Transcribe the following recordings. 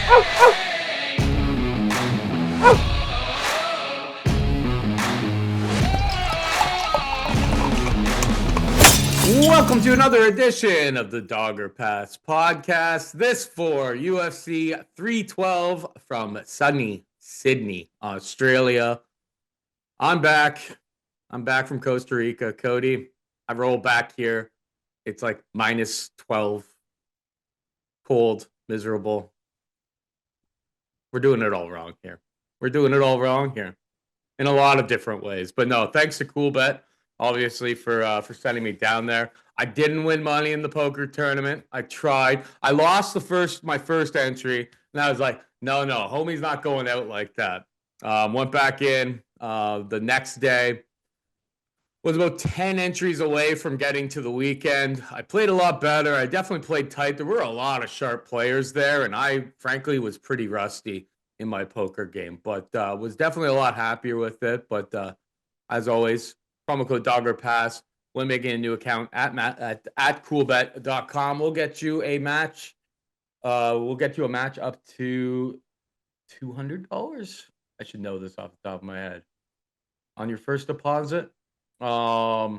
Welcome to another edition of the Dogger Pass podcast. This for UFC 312 from sunny Sydney, Australia. I'm back. I'm back from Costa Rica. Kody, I roll back here. It's like minus 12. Cold, miserable. We're doing it all wrong here. We're doing it all wrong here in a lot of different ways. But no, thanks to Coolbet, obviously, for sending me down there. I didn't win money in the poker tournament. I tried. I lost my first entry, and I was like, no, homie's not going out like that. Went back in the next day. Was about 10 entries away from getting to the weekend. I played a lot better. I definitely played tight. There were a lot of sharp players there, and I, frankly, was pretty rusty in my poker game, but was definitely a lot happier with it. But as always, promo code DoggerPass when making a new account at coolbet.com. We'll get you a match. We'll get you a match up to $200. I should know this off the top of my head. On your first deposit, 3x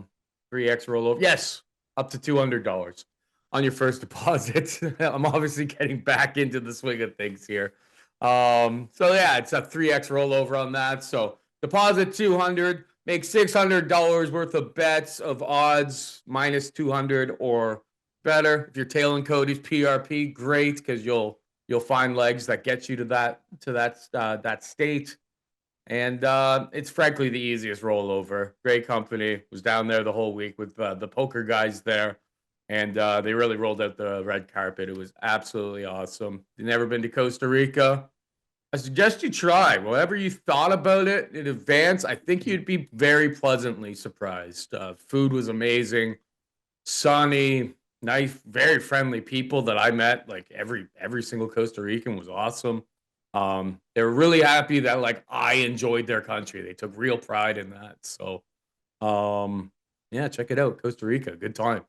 rollover. Yes, up to $200 on your first deposit. I'm obviously getting back into the swing of things here. So yeah, it's a 3x rollover on that. So deposit 200, make $600 worth of bets of odds minus 200 or better. If you're tailing Kody's PRP, great, because you'll find legs that get you to that state. And it's frankly the easiest rollover. Great company. Was down there the whole week with the poker guys there. And they really rolled out the red carpet. It was absolutely awesome. You've never been to Costa Rica? I suggest you try. Whatever you thought about it in advance, I think you'd be very pleasantly surprised. Food was amazing. Sunny, nice, very friendly people that I met. Like every single Costa Rican was awesome. They were really happy that like I enjoyed their country. They took real pride in that. So, yeah, check it out. Costa Rica, good time.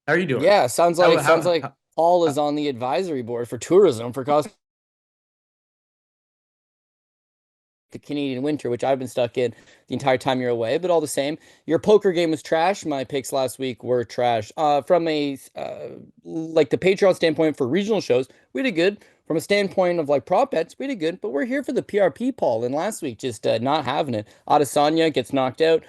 How are you doing? Yeah, sounds like Paul is on the advisory board for tourism for Costa the Canadian winter, which I've been stuck in the entire time you're away. But all the same, your poker game was trash. My picks last week were trash. From a like the Patreon standpoint for regional shows, we did good. From a standpoint of like prop bets, we did good. But we're here for the PRP, Paul. And last week, just not having it. Adesanya gets knocked out.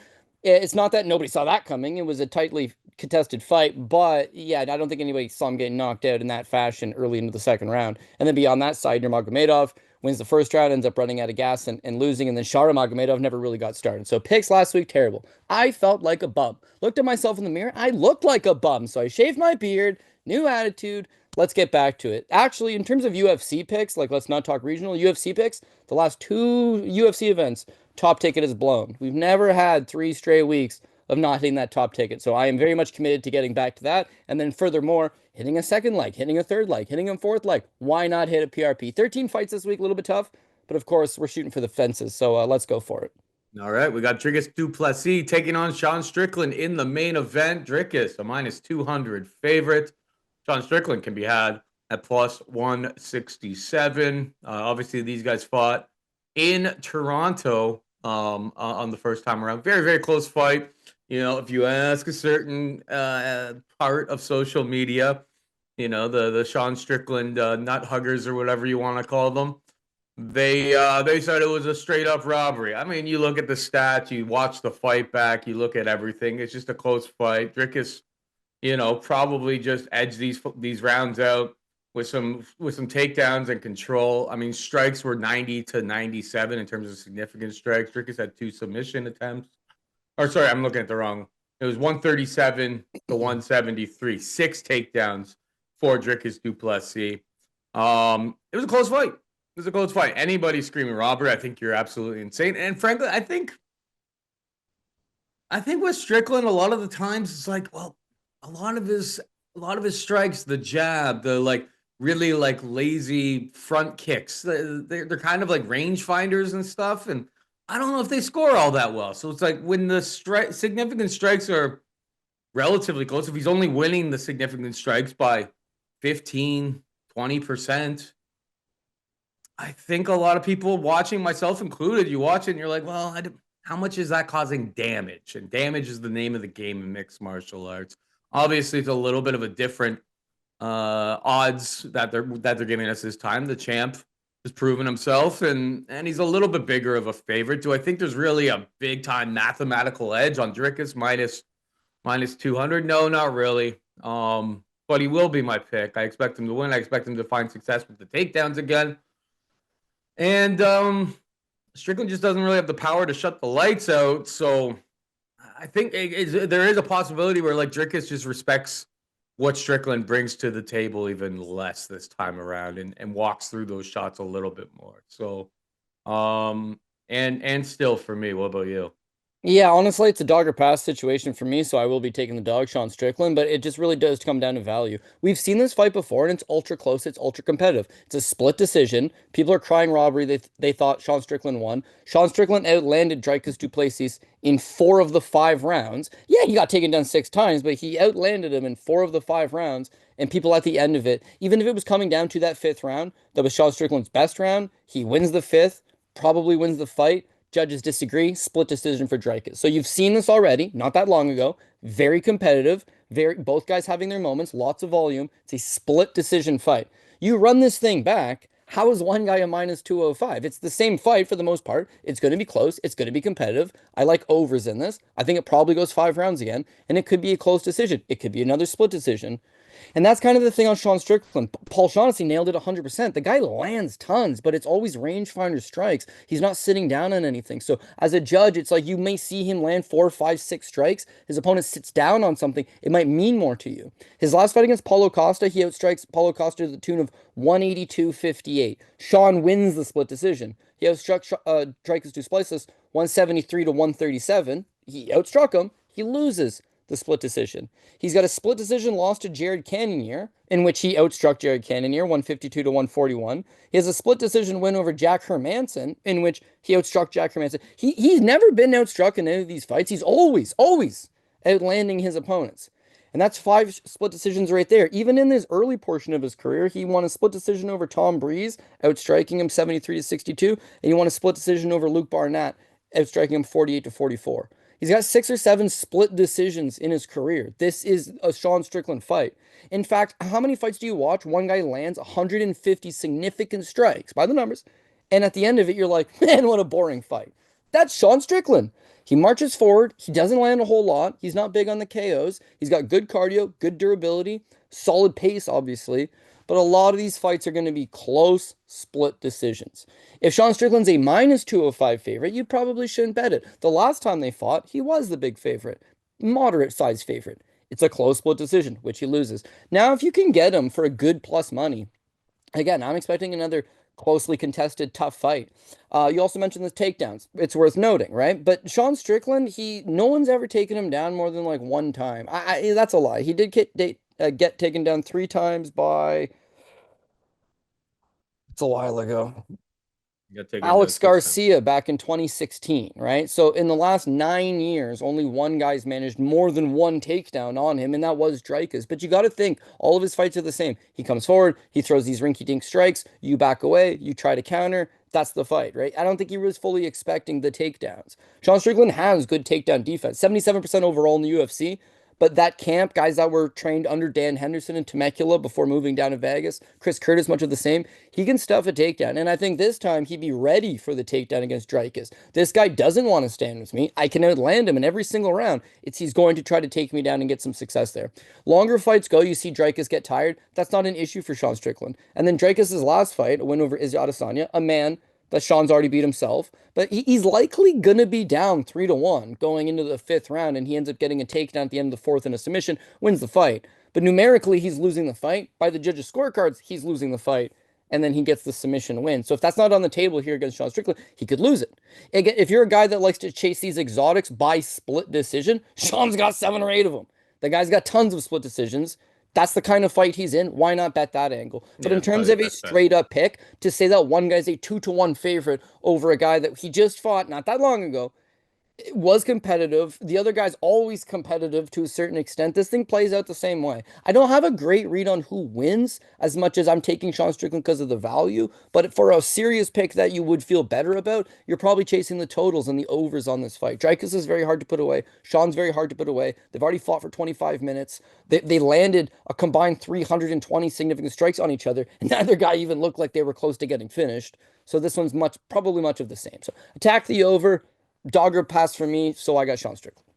It's not that nobody saw that coming. It was a tightly contested fight, but yeah, I don't think anybody saw him getting knocked out in that fashion early into the second round. And then beyond that side, Nurmagomedov wins the first round, ends up running out of gas and losing, and then Shara Magomedov never really got started. So picks last week, terrible. I felt like a bum. Looked at myself in the mirror, I looked like a bum. So I shaved my beard, new attitude. Let's get back to it. Actually, in terms of UFC picks, like let's not talk regional, UFC picks, the last two UFC events, top ticket is blown. We've never had 3 straight weeks of not hitting that top ticket. So I am very much committed to getting back to that. And then furthermore, hitting a second leg, hitting a third leg, hitting a fourth leg. Why not hit a PRP? 13 fights this week, a little bit tough. But of course, we're shooting for the fences. So let's go for it. All right, we got Dricus du Plessis taking on Sean Strickland in the main event. Dricus, a minus 200 favorite. Sean Strickland can be had at plus 167. Obviously, these guys fought in Toronto on the first time around. Very, very close fight. You know, if you ask a certain part of social media, you know, the Sean Strickland nut huggers or whatever you want to call them, they said it was a straight up robbery. I mean, you look at the stats, you watch the fight back, you look at everything. It's just a close fight. Dricus, you know, probably just edged these rounds out with some takedowns and control. I mean, strikes were 90 to 97 in terms of significant strikes. Dricus had 2 submission attempts. Or sorry, I'm looking at the wrong. It was 137 to 173. 6 takedowns for Dricus du Plessis. It was a close fight. It was a close fight. Anybody screaming robbery, I think you're absolutely insane. And frankly, I think with Strickland, a lot of the times it's like, well, a lot of his strikes, the jab, the like really like lazy front kicks, they're kind of like rangefinders and stuff. And I don't know if they score all that well. So it's like when the significant strikes are relatively close, if he's only winning the significant strikes by 15, 20%, I think a lot of people watching, myself included, you watch it and you're like, well, how much is that causing damage? And damage is the name of the game in mixed martial arts. Obviously, it's a little bit of a different odds that they're giving us this time. The champ has proven himself, and he's a little bit bigger of a favorite. Do I think there's really a big time mathematical edge on Dricus minus 200? No, not really. But he will be my pick. I expect him to win. I expect him to find success with the takedowns again. And Strickland just doesn't really have the power to shut the lights out. So I think there is a possibility where like Dricus just respects what Strickland brings to the table even less this time around and walks through those shots a little bit more. So and still for me, what about you? Yeah, honestly, it's a dog or pass situation for me, so I will be taking the dog, Sean Strickland, but it just really does come down to value. We've seen this fight before, and it's ultra close, it's ultra competitive. It's a split decision. People are crying robbery. They thought Sean Strickland won. Sean Strickland outlanded Dricus du Plessis in 4 of the 5 rounds. Yeah, he got taken down 6 times, but he outlanded him in 4 of the 5 rounds, and people at the end of it, even if it was coming down to that 5th round, that was Sean Strickland's best round, he wins the 5th, probably wins the fight. Judges disagree, split decision for Dricus. So you've seen this already, not that long ago. Very competitive, both guys having their moments, lots of volume. It's a split decision fight. You run this thing back, how is one guy a minus 205? It's the same fight for the most part. It's going to be close, it's going to be competitive. I like overs in this. I think it probably goes 5 rounds again, and it could be a close decision. It could be another split decision. And that's kind of the thing on Sean Strickland. Paul Shaughnessy nailed it 100%. The guy lands tons, but it's always rangefinder strikes. He's not sitting down on anything. So as a judge, it's like you may see him land 4, 5, 6 strikes. His opponent sits down on something. It might mean more to you. His last fight against Paulo Costa, he outstrikes Paulo Costa to the tune of 182-58. Sean wins the split decision. He outstruck Dricus du Plessis 173 to 137. He outstruck him. He loses the split decision. He's got a split decision loss to Jared Cannonier, in which he outstruck Jared Cannonier 152 to 141. He has a split decision win over Jack Hermanson, in which he outstruck Jack Hermanson. He's never been outstruck in any of these fights. He's always outlanding his opponents. And that's 5 split decisions right there. Even in this early portion of his career, he won a split decision over Tom Breeze, outstriking him 73 to 62, and he won a split decision over Luke Barnett, outstriking him 48 to 44. He's got 6 or 7 split decisions in his career. This is a Sean Strickland fight. In fact, how many fights do you watch? One guy lands 150 significant strikes by the numbers, and at the end of it, you're like, man, what a boring fight. That's Sean Strickland. He marches forward. He doesn't land a whole lot. He's not big on the KOs. He's got good cardio, good durability, solid pace, obviously. But a lot of these fights are going to be close split decisions. If Sean Strickland's a minus 205 favorite, you probably shouldn't bet it. The last time they fought, he was the big favorite, moderate size favorite. It's a close split decision, which he loses. Now, if you can get him for a good plus money, again, I'm expecting another closely contested, tough fight. You also mentioned the takedowns. It's worth noting, right? But Sean Strickland, no one's ever taken him down more than like 1 time. That's a lie. He did get taken down 3 times by. It's a while ago. You got to take it down Alex 6 times. Garcia back in 2016, right? So in the last 9 years, only one guy's managed more than one takedown on him, and that was Dricus. But you got to think all of his fights are the same. He comes forward, he throws these rinky-dink strikes, you back away, you try to counter. That's the fight, right? I don't think he was fully expecting the takedowns. Sean Strickland has good takedown defense, 77% overall in the UFC. But that camp, guys that were trained under Dan Henderson and Temecula before moving down to Vegas, Chris Curtis, much of the same, he can stuff a takedown. And I think this time he'd be ready for the takedown against Dricus. This guy doesn't want to stand with me. I can outland him in every single round. He's going to try to take me down and get some success there. Longer fights go, you see Dricus get tired. That's not an issue for Sean Strickland. And then Dricus' last fight, a win over Izzy Adesanya, a man that Sean's already beat himself, but he's likely gonna be down 3-1 going into the 5th round, and he ends up getting a takedown at the end of the 4th in a submission, wins the fight. But numerically, he's losing the fight. By the judges' scorecards, he's losing the fight, and then he gets the submission win. So if that's not on the table here against Sean Strickland, he could lose it. Again, if you're a guy that likes to chase these exotics by split decision, Sean's got 7 or 8 of them. The guy's got tons of split decisions. That's the kind of fight he's in. Why not bet that angle? But Yeah, in it's terms probably of the a best bet. straight up pick, to say that one guy's a 2-1 favorite over a guy that he just fought not that long ago, It was competitive. The other guy's always competitive to a certain extent. This thing plays out the same way. I don't have a great read on who wins as much as I'm taking Sean Strickland because of the value. But for a serious pick that you would feel better about, you're probably chasing the totals and the overs on this fight. Dricus is very hard to put away. Sean's very hard to put away. They've already fought for 25 minutes. They landed a combined 320 significant strikes on each other, and neither guy even looked like they were close to getting finished. So this one's probably much of the same. So attack the over. Dogger pass for me, so I got Sean Strickland.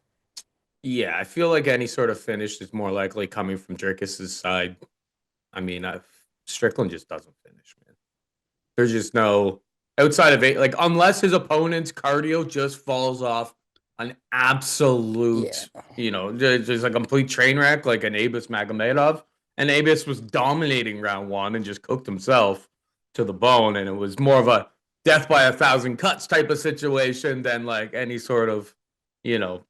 Yeah, I feel like any sort of finish is more likely coming from Dricus's side. I mean, Strickland just doesn't finish, man. There's just no outside of it, like unless his opponent's cardio just falls off an absolute, Yeah. just a complete train wreck, like an Abus Magomedov. And Abus was dominating round one and just cooked himself to the bone, and it was more of a death by a thousand cuts type of situation than like any sort of,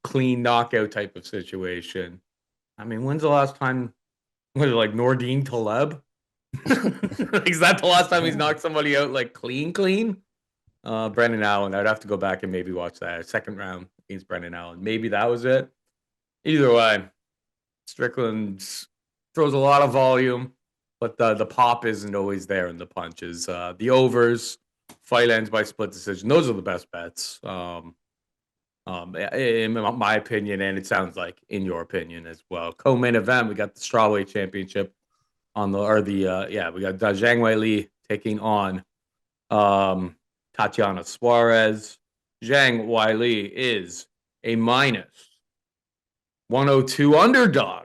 clean knockout type of situation. I mean, when's the last time was it like Nordine Taleb? Is that the last time he's knocked somebody out like clean? Brendan Allen. I'd have to go back and maybe watch that second round against Brendan Allen. Maybe that was it. Either way, Strickland throws a lot of volume, but the pop isn't always there in the punches. The overs, fight ends by split decision. Those are the best bets. In my opinion, and it sounds like in your opinion as well. Co-main event, we got the strawweight championship we got Zhang Weili taking on Tatiana Suarez. Zhang Weili is a minus 102 underdog.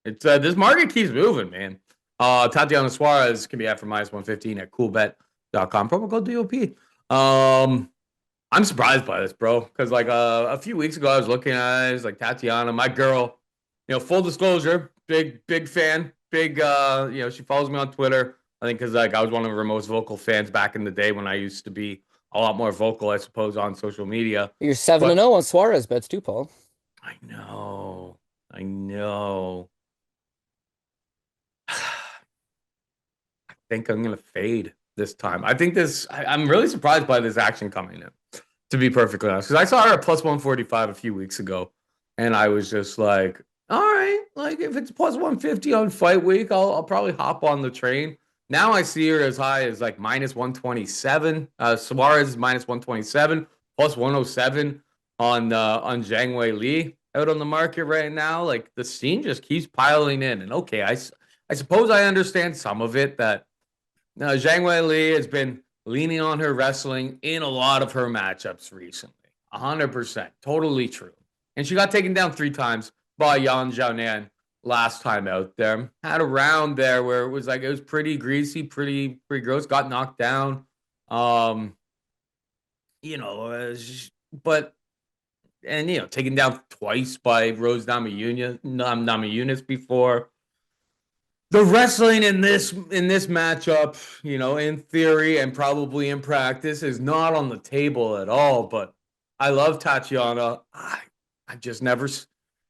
It's this market keeps moving, man. Tatiana Suarez can be at for minus 115 at coolbet.com. Promo code DOP. I'm surprised by this, bro, because like a few weeks ago I was looking at it, it's like Tatiana, my girl. Full disclosure, big fan, she follows me on Twitter. I think because like I was one of her most vocal fans back in the day when I used to be a lot more vocal, I suppose, on social media. You're 7-0 on Suarez bets too, Paul. I know. I think I'm gonna fade this time. I'm really surprised by this action coming in, to be perfectly honest, because I saw her at plus 145 a few weeks ago, and I was just like, all right, like if it's plus 150 on fight week, I'll probably hop on the train. Now I see her as high as like minus 127. Suarez is minus 127, plus 107 on Zhang Weili out on the market right now. Like the scene just keeps piling in, and okay, I suppose I understand some of it that Zhang Weili has been leaning on her wrestling in a lot of her matchups recently. 100%. Totally true. And she got taken down 3 times by Yan Xiaonan last time out there. Had a round there where it was pretty greasy, pretty gross, got knocked down. Taken down twice by Rose Namajunas before. The wrestling in this matchup, in theory and probably in practice, is not on the table at all. But I love Tatiana. I just never,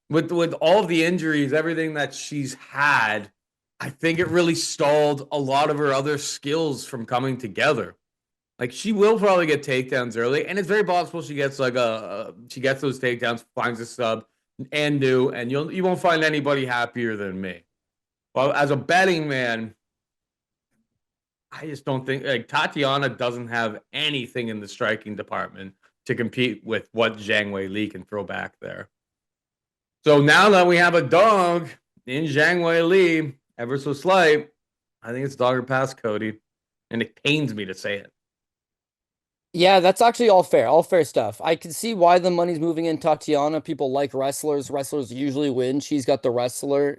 with all of the injuries, everything that she's had, I think it really stalled a lot of her other skills from coming together. Like she will probably get takedowns early, and it's very possible she gets she gets those takedowns, finds a sub, and you won't find anybody happier than me. Well, as a betting man, I just don't think Tatiana doesn't have anything in the striking department to compete with what Zhang Weili can throw back there. So now that we have a dog in Zhang Weili, ever so slight, I think it's dog or pass, Kody, and it pains me to say it. Yeah, that's actually all fair stuff. I can see why the money's moving in Tatiana. People like wrestlers. Wrestlers usually win. She's got the wrestling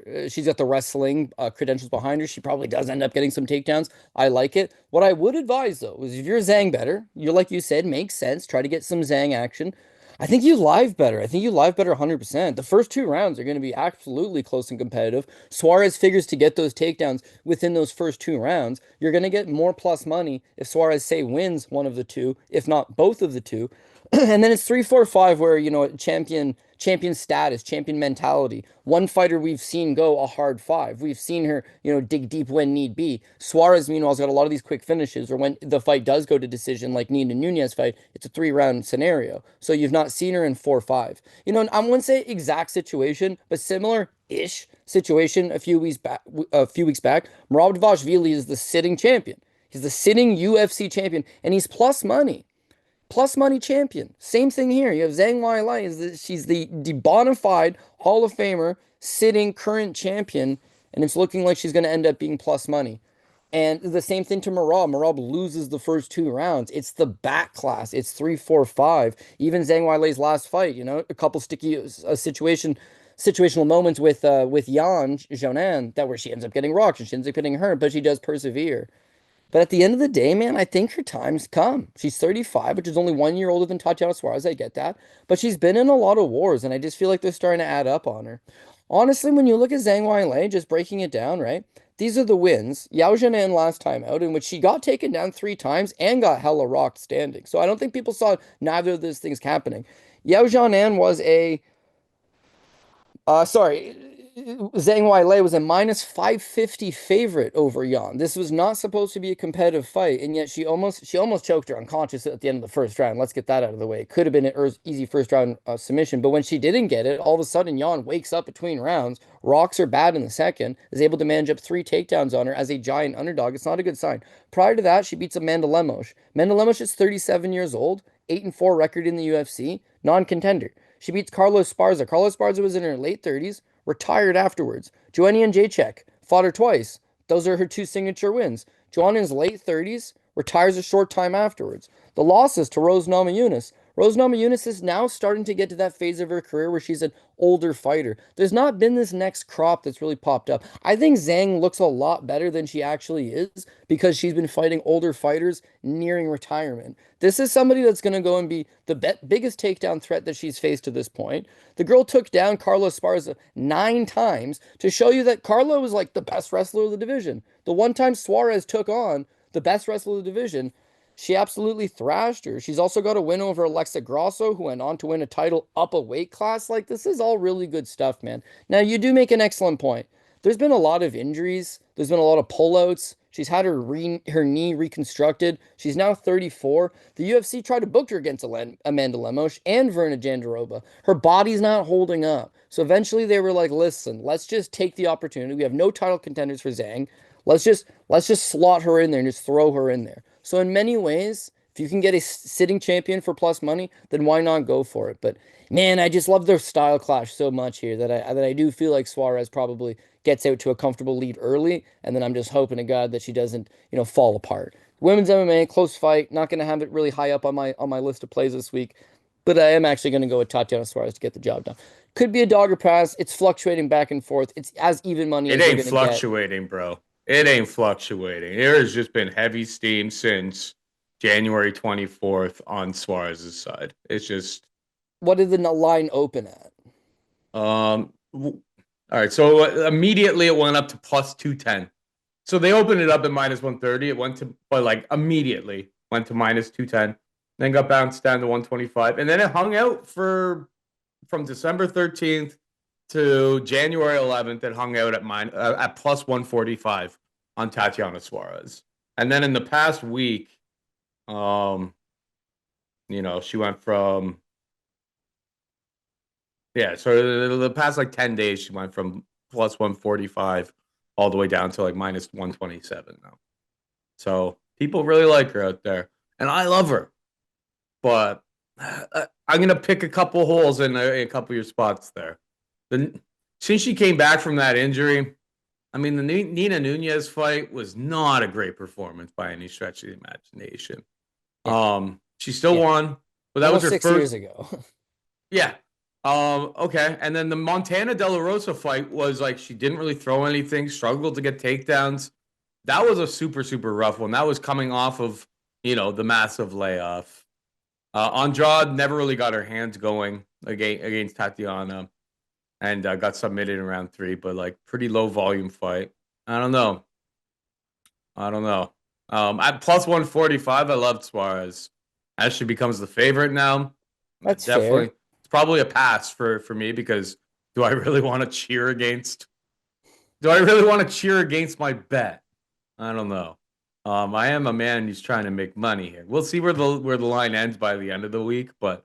credentials behind her. She probably does end up getting some takedowns. I like it. What I would advise though is if you're Zhang better, you're like you said, makes sense. Try to get some Zhang action. I think you live better. 100%. The first 2 rounds are going to be absolutely close and competitive. Suarez figures to get those takedowns within those first 2 rounds. You're going to get more plus money if Suarez, say, wins one of the 2, if not both of the 2. And then it's 3-4-5 where, champion status, champion mentality. One fighter we've seen go a hard five. We've seen her, dig deep when need be. Suarez, meanwhile, has got a lot of these quick finishes, or when the fight does go to decision, like Nina Nunez fight, it's a 3-round scenario. So you've not seen her in 4-5. And I wouldn't say exact situation, but similar-ish situation a few weeks back. Vili is the sitting champion. He's the sitting UFC champion, and he's plus money. Plus money champion. Same thing here. You have Zhang Weili. She's the bona fide Hall of Famer, sitting current champion, and it's looking like she's going to end up being plus money. And the same thing to Merab. Merab loses the first 2 rounds. It's the back class. It's 3-4-5. Even Zhang Weili's last fight, a couple sticky situational moments with Yan Xiaonan that where she ends up getting rocked and she ends up getting hurt, but she does persevere. But at the end of the day, man, I think her time's come. She's 35, which is only 1 year older than Tatiana Suarez. I get that. But she's been in a lot of wars, and I just feel like they're starting to add up on her. Honestly, when you look at Zhang Weili, just breaking it down, right? These are the wins. Yao Jianan last time out, in which she got taken down 3 times and got hella rocked standing. So I don't think people saw neither of those things happening. Yao Jianan was sorry, Zhang Weili was a -550 favorite over Yan. This was not supposed to be a competitive fight, and yet she almost choked her unconscious at the end of the first round. Let's get that out of the way. It could have been an easy first round submission, but when she didn't get it, all of a sudden Yan wakes up between rounds, rocks her bad in the second, is able to manage up 3 takedowns on her as a giant underdog. It's not a good sign. Prior to that, she beats Amanda Lemos. Amanda Lemos is 37 years old, 8-4 record in the UFC, non-contender. She beats Carlos Esparza. Carlos Esparza was in her late 30s, retired afterwards. Joanna Jacek fought her twice. Those are her 2 signature wins. Joanna's late 30s, retires a short time afterwards. The losses to Rose Namajunas. Rose Namajunas is now starting to get to that phase of her career where she's an older fighter. There's not been this next crop that's really popped up. I think Zhang looks a lot better than she actually is because she's been fighting older fighters nearing retirement. This is somebody that's going to go and be the biggest takedown threat that she's faced to this point. The girl took down Carlos Esparza 9 times to show you that Carlo was like the best wrestler of the division. The one time Suarez took on the best wrestler of the division, she absolutely thrashed her. She's also got a win over Alexa Grasso, who went on to win a title up a weight class. Like, this is all really good stuff, man. Now, you do make an excellent point. There's been a lot of injuries. There's been a lot of pullouts. She's had her knee reconstructed. She's now 34. The UFC tried to book her against Amanda Lemos and Verna Jandiroba. Her body's not holding up. So eventually they were like, listen, let's just take the opportunity. We have no title contenders for Zhang. Let's just slot her in there and just throw her in there. So in many ways, if you can get a sitting champion for plus money, then why not go for it? But man, I just love their style clash so much here that I do feel like Suarez probably gets out to a comfortable lead early, and then I'm just hoping to God that she doesn't, fall apart. Women's MMA, close fight. Not going to have it really high up on my list of plays this week, but I am actually going to go with Tatiana Suarez to get the job done. Could be a dog or pass. It's fluctuating back and forth. It's as even money It as you're ain't going to get. fluctuating, bro. It ain't fluctuating. There has just been heavy steam since January 24th on Suarez's side. It's just What did the line open at? all right. So immediately it went up to plus 210. So they opened it up at minus 130. It went to, but like immediately went to minus 210. Then got bounced down to 125, and then it hung out from December 13th to January 11th. It hung out at plus 145 on Tatiana Suarez, and then in the past week, she went from So the past like 10 days, she went from plus 145 all the way down to like minus 127 now. So people really like her out there, and I love her. But I'm going to pick a couple holes in a couple of your spots there. Since she came back from that injury, I mean, the Nina Nunez fight was not a great performance by any stretch of the imagination. Yeah. She still won, but that was her 6 years ago. Yeah. Okay. And then the Montana De La Rosa fight was like she didn't really throw anything, struggled to get takedowns. That was a super, super rough one. That was coming off of, the massive layoff. Andrade never really got her hands going against Tatiana and got submitted in round 3, but like pretty low volume fight. I don't know. At plus 145, I loved Suarez. As she becomes the favorite now. That's Definitely, fair. it's probably a pass for me because do I really want to cheer against? Do I really want to cheer against my bet? I don't know. I am a man who's trying to make money here. We'll see where the line ends by the end of the week, but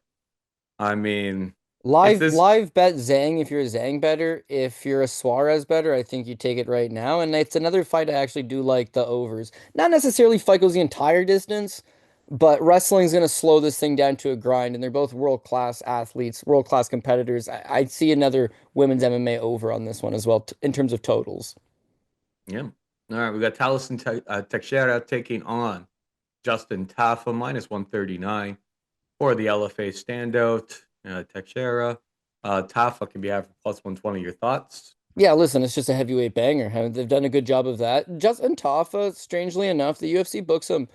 I mean, if this, Live bet Zhang if you're a Zhang better. If you're a Suarez better, I think you take it right now. And it's another fight I actually do like the overs. Not necessarily fight goes the entire distance, but wrestling's going to slow this thing down to a grind. And they're both world-class athletes, world-class competitors. I see another women's MMA over on this one as well in terms of totals. yeah. All right, we got Talisson Teixeira taking on Justin Tafa minus 139 for the LFA standout. Teixeira, Tafa can be had for plus 120. Your thoughts? Yeah, listen, it's just a heavyweight banger. They've done a good job of that. Justin Tafa, strangely enough, the UFC books him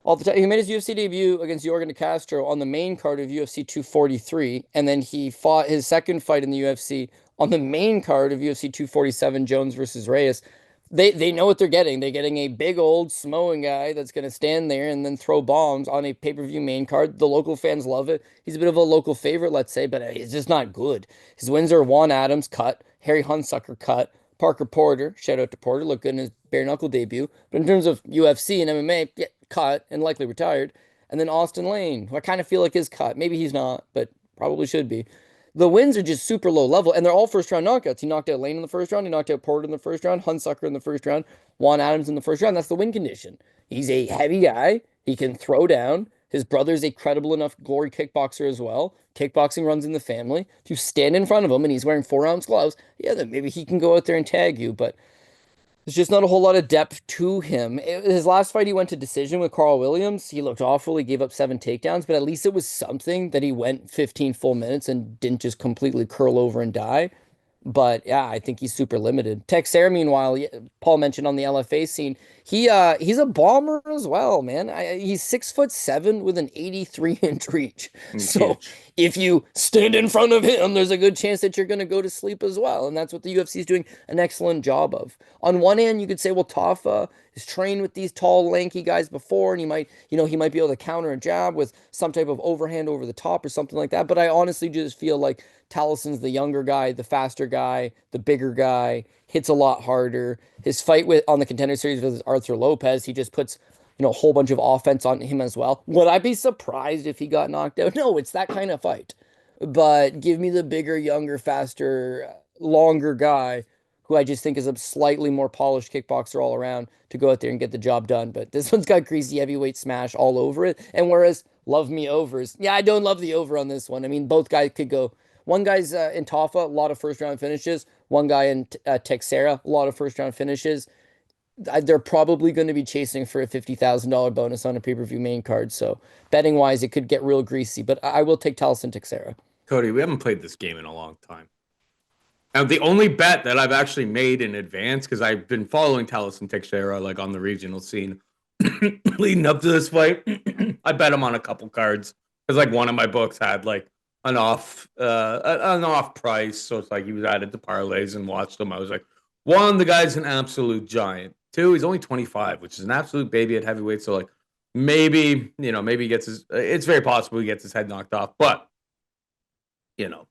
all the time. He made his UFC debut against Jorgen De Castro on the main card of UFC 243, and then he fought his second fight in the UFC on the main card of UFC 247, Jones versus Reyes. They know what they're getting. They're getting a big old Samoan guy that's going to stand there and then throw bombs on a pay-per-view main card. The local fans love it. He's a bit of a local favorite, let's say, but he's just not good. His wins are Juan Adams cut, Harry Hunsucker cut, Parker Porter, shout out to Porter, looked good in his bare knuckle debut. But in terms of UFC and MMA, yeah, cut and likely retired. And then Austin Lane, who I kind of feel like is cut. Maybe he's not, but probably should be. The wins are just super low level, and they're all first round knockouts. He knocked out Lane in the first round, he knocked out Porter in the first round, Hunsucker in the first round, Juan Adams in the first round. That's the win condition. He's a heavy guy. He can throw down. His brother's a credible enough glory kickboxer as well. Kickboxing runs in the family. If you stand in front of him and he's wearing 4-ounce gloves, yeah, then maybe he can go out there and tag you. But there's just not a whole lot of depth to him. His last fight, he went to decision with Carl Williams. He looked awful. He gave up 7 takedowns, but at least it was something that he went 15 full minutes and didn't just completely curl over and die. But yeah, I think he's super limited. Teixeira, meanwhile, Paul mentioned on the LFA scene, he's a bomber as well, man. He's 6'7" with an 83-inch reach. He's So huge. if you stand in front of him, there's a good chance that you're going to go to sleep as well. And that's what the UFC is doing an excellent job of. On one hand, you could say, well, Tafa has trained with these tall, lanky guys before, and he might be able to counter a jab with some type of overhand over the top or something like that. But I honestly just feel like Talisson's the younger guy, the faster guy, the bigger guy, hits a lot harder. His fight with on the Contender Series with Arthur Lopez, he just puts a whole bunch of offense on him as well. Would I be surprised if he got knocked out? No, it's that kind of fight. But give me the bigger, younger, faster, longer guy who I just think is a slightly more polished kickboxer all around to go out there and get the job done. But this one's got greasy heavyweight smash all over it. And whereas love me overs, yeah, I don't love the over on this one. I mean, both guys could go. One guy's in Tafa, a lot of first round finishes. One guy in Teixeira, a lot of first round finishes. They're probably going to be chasing for a $50,000 bonus on a pay-per-view main card. So betting wise, it could get real greasy. But I will take Talisson Teixeira. Kody, we haven't played this game in a long time. Now, the only bet that I've actually made in advance, because I've been following Talisson Teixeira like on the regional scene leading up to this fight, I bet him on a couple cards because like one of my books had like an off price, so it's like he was added to parlays and watched him. I was like, one, the guy's an absolute giant. Two, he's only 25, which is an absolute baby at heavyweight. So like maybe he gets his. It's very possible he gets his head knocked off, but you know,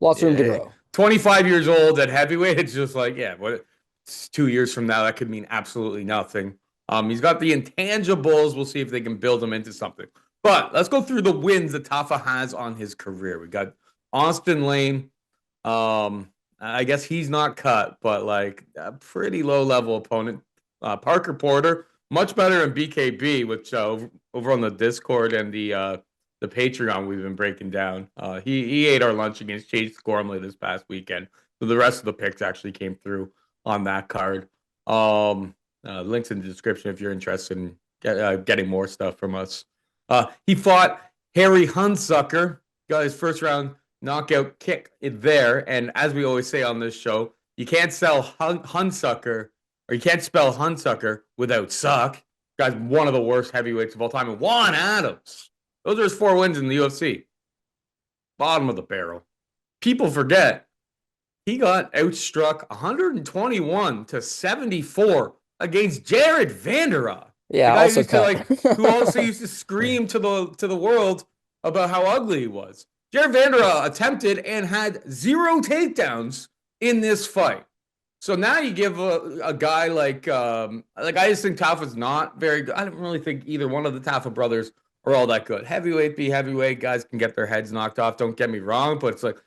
Lots of room to grow. 25 years old at heavyweight, it's just like, yeah, what? It's 2 years from now, that could mean absolutely nothing. He's got the intangibles. We'll see if they can build him into something. But let's go through the wins that Tafa has on his career. We got Austin Lane. I guess he's not cut, but like a pretty low level opponent. Parker Porter, much better than BKB, which over on the Discord and the Patreon we've been breaking down. He ate our lunch against Chase Gormley this past weekend. So the rest of the picks actually came through on that card. Links in the description if you're interested in getting more stuff from us. He fought Harry Hunsucker, got his first round knockout kick there. And as we always say on this show, you can't sell Hunsucker, or you can't spell Hunsucker without suck. Guy's one of the worst heavyweights of all time. And Juan Adams. Those are his 4 wins in the UFC. Bottom of the barrel. People forget he got outstruck 121-74 against Jared Vanderaa. Yeah, The guy also used to cut. who also used to scream to the world, about how ugly he was. Jared Vanderbilt attempted and had 0 takedowns in this fight. So now you give a guy like I just think Tafa's not very good. I don't really think either one of the Tafa brothers are all that good. Heavyweight be heavyweight, guys can get their heads knocked off. Don't get me wrong, but it's like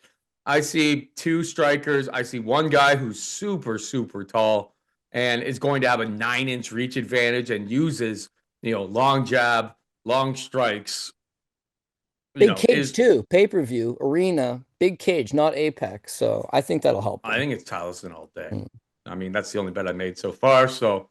I see two strikers. I see one guy who's super, super tall and is going to have a 9-inch reach advantage and uses, long jab, long strikes. Big cage too, pay-per-view, arena, big cage, not Apex. So I think that'll help I them. think it's Talisson all day. I mean, that's the only bet I made so far. So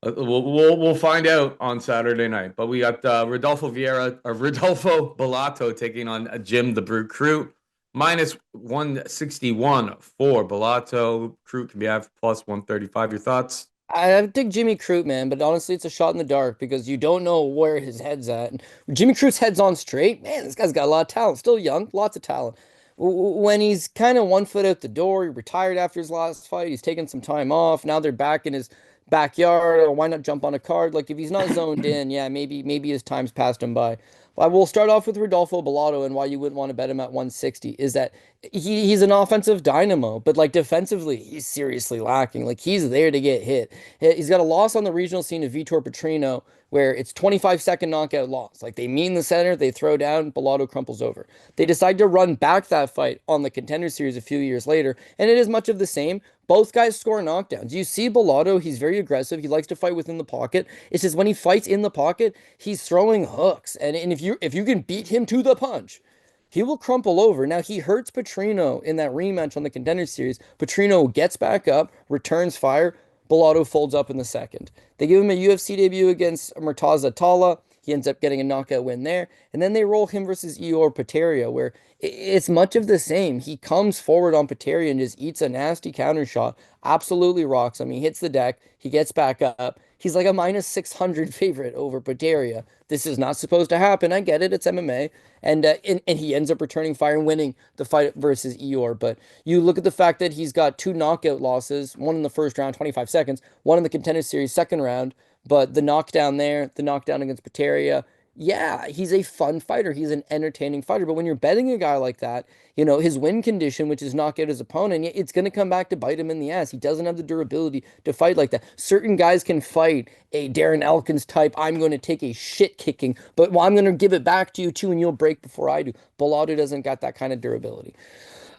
we'll find out on Saturday night. But we got Rodolfo Bellato taking on Jim the Brute Crute. Minus 161 for Bellato. Crute can be at plus 135. Your thoughts? I dig Jimmy Crute, man, but honestly, it's a shot in the dark because you don't know where his head's at. And Jimmy Crute's head's on straight. Man, this guy's got a lot of talent. Still young, lots of talent. When he's kind of 1 foot out the door, he retired after his last fight. He's taken some time off. Now they're back in his backyard. Or why not jump on a card? Like if he's not zoned in, yeah, maybe his time's passed him by. I will start off with Rodolfo Bellato and why you wouldn't want to bet him at 160 is that he's an offensive dynamo, but like defensively, he's seriously lacking. Like he's there to get hit. He's got a loss on the regional scene of Vitor Petrino, where it's 25-second knockout loss. Like they meet in the center, they throw down, Bellato crumples over. They decide to run back that fight on the Contender Series a few years later, and it is much of the same. Both guys score knockdowns. You see Bellato, he's very aggressive. He likes to fight within the pocket. It's just when he fights in the pocket, he's throwing hooks. And if you can beat him to the punch, he will crumple over. Now, he hurts Petrino in that rematch on the Contender Series. Petrino gets back up, returns fire. Bellato folds up in the second. They give him a UFC debut against Murtaza Talla. He ends up getting a knockout win there. And then they roll him versus Ior Peteria, where it's much of the same. He comes forward on Peteria and just eats a nasty counter shot. Absolutely rocks him. He hits the deck. He gets back up. He's like a minus 600 favorite over Peteria. This is not supposed to happen. I get it. It's MMA. And he ends up returning fire and winning the fight versus Ior. But you look at the fact that he's got 2 knockout losses, one in the first round, 25 seconds, one in the Contender Series second round. But the knockdown there, the knockdown against Peteria, yeah, he's a fun fighter. He's an entertaining fighter. But when you're betting a guy like that, his win condition, which is knock out his opponent, it's going to come back to bite him in the ass. He doesn't have the durability to fight like that. Certain guys can fight a Darren Elkins type, I'm going to take a shit kicking, but I'm going to give it back to you too, and you'll break before I do. Bellato doesn't got that kind of durability.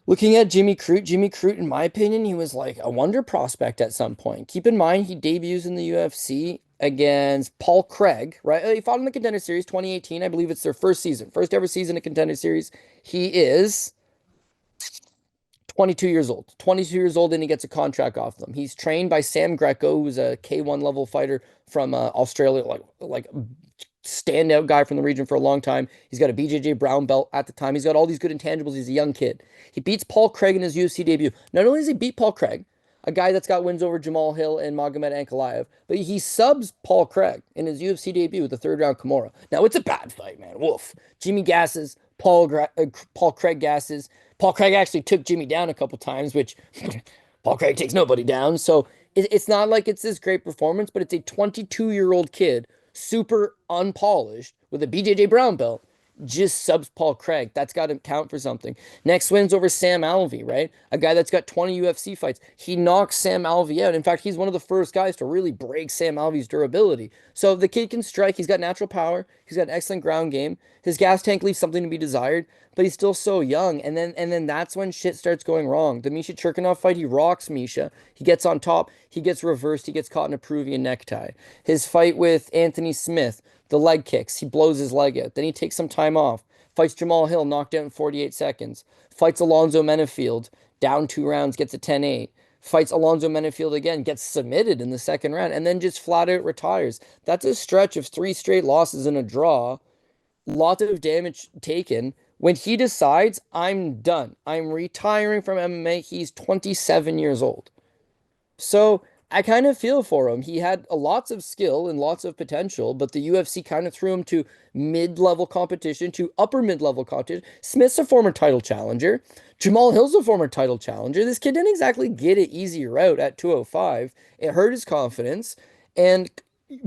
Looking at Jimmy Crute, in my opinion, he was like a wonder prospect at some point. Keep in mind, he debuts in the UFC against Paul Craig, right? He fought in the Contender Series 2018. I believe it's their first ever season of Contender Series. He is 22 years old. 22 years old, and he gets a contract off them. He's trained by Sam Greco, who's a K1 level fighter from Australia, like standout guy from the region for a long time. He's got a BJJ brown belt at the time. He's got all these good intangibles. He's a young kid. He beats Paul Craig in his UFC debut. Not only does he beat Paul Craig, a guy that's got wins over Jamal Hill and Magomed Ankalaev, but he subs Paul Craig in his UFC debut with the third round Kimura. Now, it's a bad fight, man. Woof. Jimmy gasses, Paul Craig gasses. Paul Craig actually took Jimmy down a couple times, which Paul Craig takes nobody down. So it's not like it's this great performance, but it's a 22-year-old kid, super unpolished, with a BJJ brown belt, just subs Paul Craig. That's got to count for something. Next wins over Sam Alvey, right? A guy that's got 20 UFC fights. He knocks Sam Alvey out. In fact, he's one of the first guys to really break Sam Alvey's durability. So the kid can strike. He's got natural power. He's got an excellent ground game. His gas tank leaves something to be desired, but he's still so young. And then that's when shit starts going wrong. The Misha Cherkinov fight, he rocks Misha. He gets on top. He gets reversed. He gets caught in a Peruvian necktie. His fight with Anthony Smith, the leg kicks, he blows his leg out. Then he takes some time off. Fights Jamal Hill, knocked out in 48 seconds. Fights Alonzo Menefield, down 2 rounds, gets a 10-8. Fights Alonzo Menefield again, gets submitted in the second round, and then just flat out retires. That's a stretch of 3 straight losses and a draw. Lots of damage taken. When he decides, I'm done. I'm retiring from MMA, he's 27 years old. So I kind of feel for him. He had lots of skill and lots of potential, but the UFC kind of threw him to mid-level competition, to upper mid-level competition. Smith's a former title challenger. Jamal Hill's a former title challenger. This kid didn't exactly get an easy route at 205. It hurt his confidence. And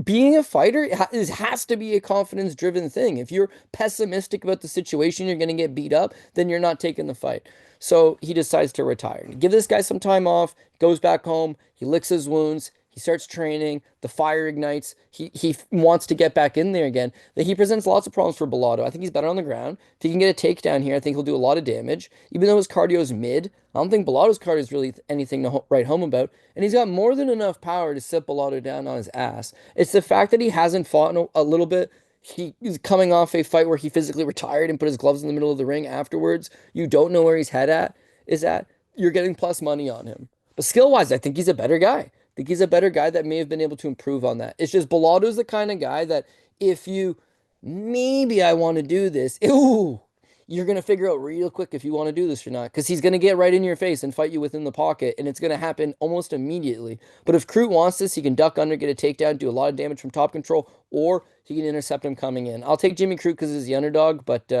being a fighter has to be a confidence driven thing. If you're pessimistic about the situation, you're going to get beat up, then you're not taking the fight. So he decides to retire. Give this guy some time off, goes back home, he licks his wounds, he starts training, the fire ignites, he wants to get back in there again. Then he presents lots of problems for Bellato. I think he's better on the ground. If he can get a takedown here, I think he'll do a lot of damage. Even though his cardio is mid, I don't think Bellato's cardio is really anything to write home about. And he's got more than enough power to sit Bellato down on his ass. It's the fact that he hasn't fought in a little bit. He is coming off a fight where he physically retired and put his gloves in the middle of the ring afterwards. You don't know where his head at is at. You're getting plus money on him. But skill wise, I think he's a better guy. I think he's a better guy that may have been able to improve on that. It's just Bellato's the kind of guy that if you maybe I want to do this, ooh, you're going to figure out real quick if you want to do this or not because he's going to get right in your face and fight you within the pocket, and it's going to happen almost immediately. But if Crute wants this, he can duck under, get a takedown, do a lot of damage from top control, or he can intercept him coming in. I'll take Jimmy Crute because he's the underdog, but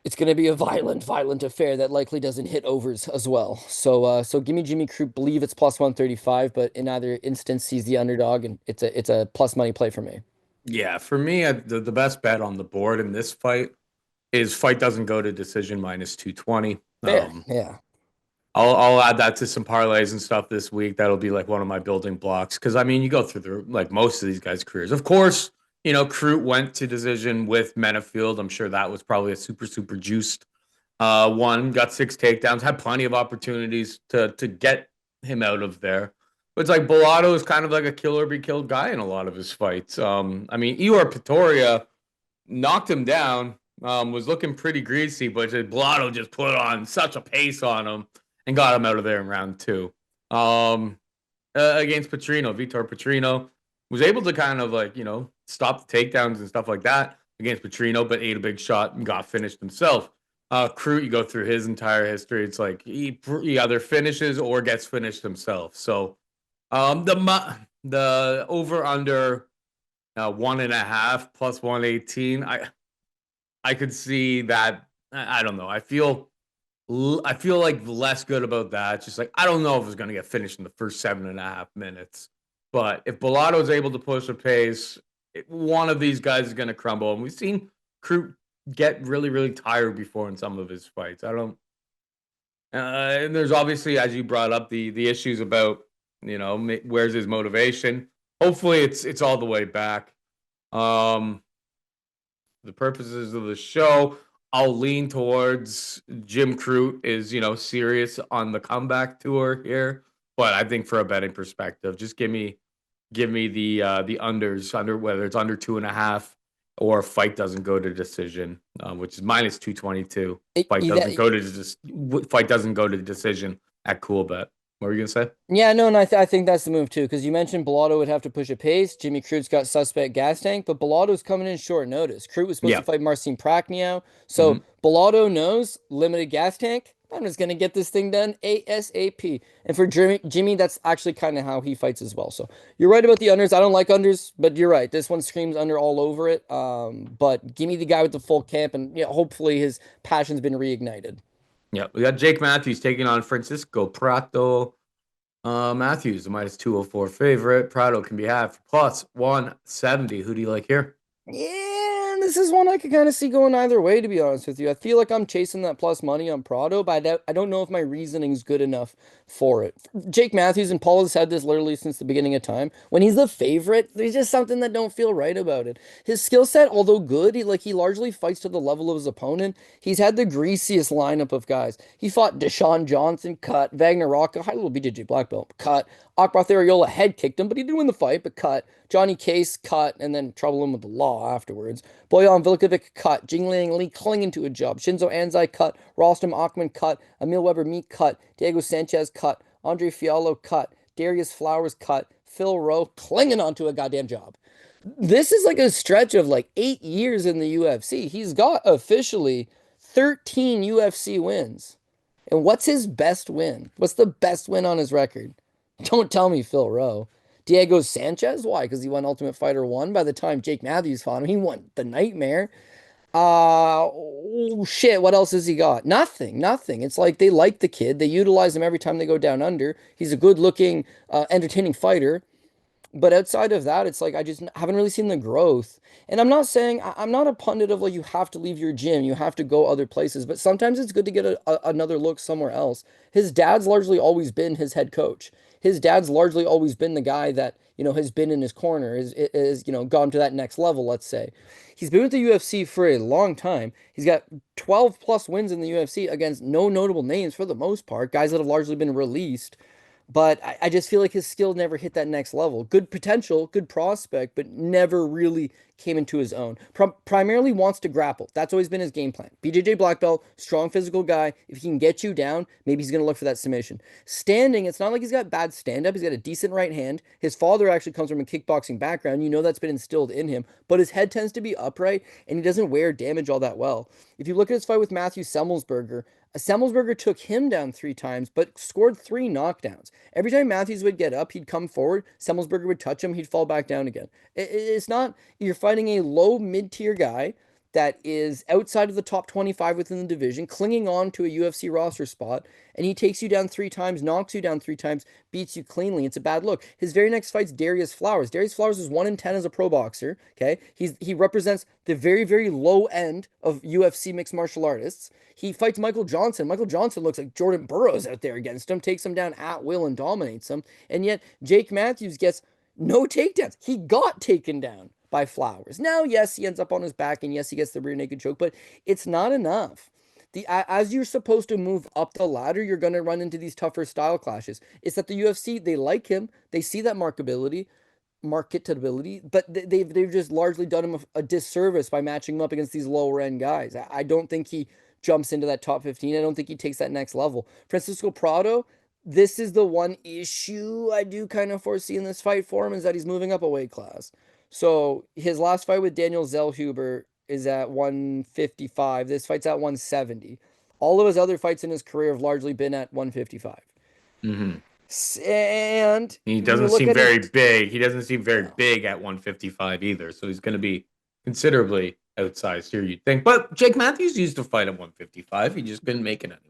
it's going to be a violent affair that likely doesn't hit overs as well. So give me Jimmy Crute. Believe it's plus 135, but in either instance, he's the underdog, and it's a plus money play for me. Yeah, for me, the best bet on the board in this fight is fight doesn't go to decision minus 220. Fair, yeah. I'll add that to some parlays and stuff this week. That'll be like one of my building blocks because I mean, you go through the like most of these guys' careers. Of course, Crute went to decision with Menafield. I'm sure that was probably a super juiced one. Got 6 takedowns, had plenty of opportunities to get him out of there. But it's like Bellato is kind of like a kill or be killed guy in a lot of his fights. I mean, Ior Pretoria knocked him down. Was looking pretty greasy, but Bellato just put on such a pace on him and got him out of there in round 2. Against Petrino, Vitor Petrino was able to kind of like, stop the takedowns and stuff like that against Petrino, but ate a big shot and got finished himself. Crute, you go through his entire history. It's like he either finishes or gets finished himself. So the over under 1.5 plus 118. I could see that. I don't know. I feel like less good about that. It's just like I don't know if it's going to get finished in the first 7.5 minutes. But if Bellato is able to push a pace, one of these guys is going to crumble. And we've seen Crute get really tired before in some of his fights. I don't. And there's obviously, as you brought up, the issues about where's his motivation. Hopefully, it's all the way back. The purposes of the show, I'll lean towards Jim Crute is, serious on the comeback tour here. But I think for a betting perspective, just give me the unders, whether it's under 2.5 or fight doesn't go to decision, which is minus 222. Fight doesn't go to decision at Cool Bet. What were you gonna say? Yeah, no, and I think that's the move too, because you mentioned Bellato would have to push a pace. Jimmy Crute's got suspect gas tank, but Bellato's coming in short notice. Crute was supposed to fight Marcin Prachnio, so Bellato knows limited gas tank. I'm just gonna get this thing done ASAP. And for Jimmy, that's actually kind of how he fights as well. So you're right about the unders. I don't like unders, but you're right. This one screams under all over it. But give me the guy with the full camp, and hopefully his passion's been reignited. Yeah, we got Jake Matthews taking on Francisco Prado. Matthews, the minus 204 favorite. Prado can be had for plus 170. Who do you like here? Yeah, this is one I could kind of see going either way, to be honest with you. I feel like I'm chasing that plus money on Prado, but I don't know if my reasoning is good enough for it. Jake Matthews, and Paul has said this literally since the beginning of time. When he's the favorite, there's just something that don't feel right about it. His skill set, although good, he largely fights to the level of his opponent. He's had the greasiest lineup of guys. He fought Deshaun Johnson, cut. Wagner Rocca, high level BJJ black belt, cut. Akbar Ariola head kicked him, but he didn't win the fight, but cut. Johnny Case cut, and then trouble him with the law afterwards. Bojan Vilkovic cut. Jingliang Li clinging to a job. Shinzo Anzai cut. Rostam Akman cut. Emil Weber Meek cut. Diego Sanchez cut. Andre Fiallo cut. Darius Flowers cut. Phil Rowe clinging onto a goddamn job. This is like a stretch of like 8 years in the UFC. He's got officially 13 UFC wins. And what's his best win? What's the best win on his record? Don't tell me Phil Rowe. Diego Sanchez? Why? Because he won Ultimate Fighter 1. By the time Jake Matthews fought him, he won the Nightmare. Oh, shit. What else has he got? Nothing. It's like they like the kid. They utilize him every time they go down under. He's a good looking, entertaining fighter. But outside of that, it's like I just haven't really seen the growth. And I'm not saying I'm not a pundit of like you have to leave your gym, you have to go other places, but sometimes it's good to get another look somewhere else. His dad's largely always been his head coach. His dad's largely always been the guy that, has been in his corner, is gone to that next level, let's say. He's been with the UFC for a long time. He's got 12 plus wins in the UFC against no notable names for the most part, guys that have largely been released. But I just feel like his skill never hit that next level. Good potential, good prospect, but never really came into his own. Primarily wants to grapple. That's always been his game plan. BJJ black belt, strong physical guy. If he can get you down, maybe he's going to look for that submission. Standing, it's not like he's got bad stand up. He's got a decent right hand. His father actually comes from a kickboxing background. You know that's been instilled in him. But his head tends to be upright, and he doesn't wear damage all that well. If you look at his fight with Matthew Semmelsberger, Semmelsberger took him down 3 times, but scored 3 knockdowns. Every time Matthews would get up, he'd come forward. Semmelsberger would touch him. He'd fall back down again. It's not, you're fighting a low mid tier guy that is outside of the top 25 within the division, clinging on to a UFC roster spot, and he takes you down 3 times, knocks you down 3 times, beats you cleanly. It's a bad look. His very next fight's Darius Flowers. Darius Flowers is 1-10 as a pro boxer. Okay, he represents the very, very low end of UFC mixed martial artists. He fights Michael Johnson. Michael Johnson looks like Jordan Burroughs out there against him, takes him down at will and dominates him. And yet Jake Matthews gets no takedowns. He got taken down by Flowers. Now, yes, he ends up on his back, and yes, he gets the rear naked choke, but it's not enough. As you're supposed to move up the ladder, you're going to run into these tougher style clashes. It's that the UFC, they like him, they see that marketability, but they've just largely done him a disservice by matching him up against these lower end guys. I don't think he jumps into that top 15. I don't think he takes that next level. Francisco Prado, this is the one issue I do kind of foresee in this fight for him, is that he's moving up a weight class. So his last fight with Daniel Zellhuber is at 155. This fight's at 170. All of his other fights in his career have largely been at 155. Mm-hmm. And He when you doesn't look seem at very it, big. He doesn't seem very no. big at 155 either. So he's going to be considerably outsized here, you'd think. But Jake Matthews used to fight at 155. He just couldn't make it anymore.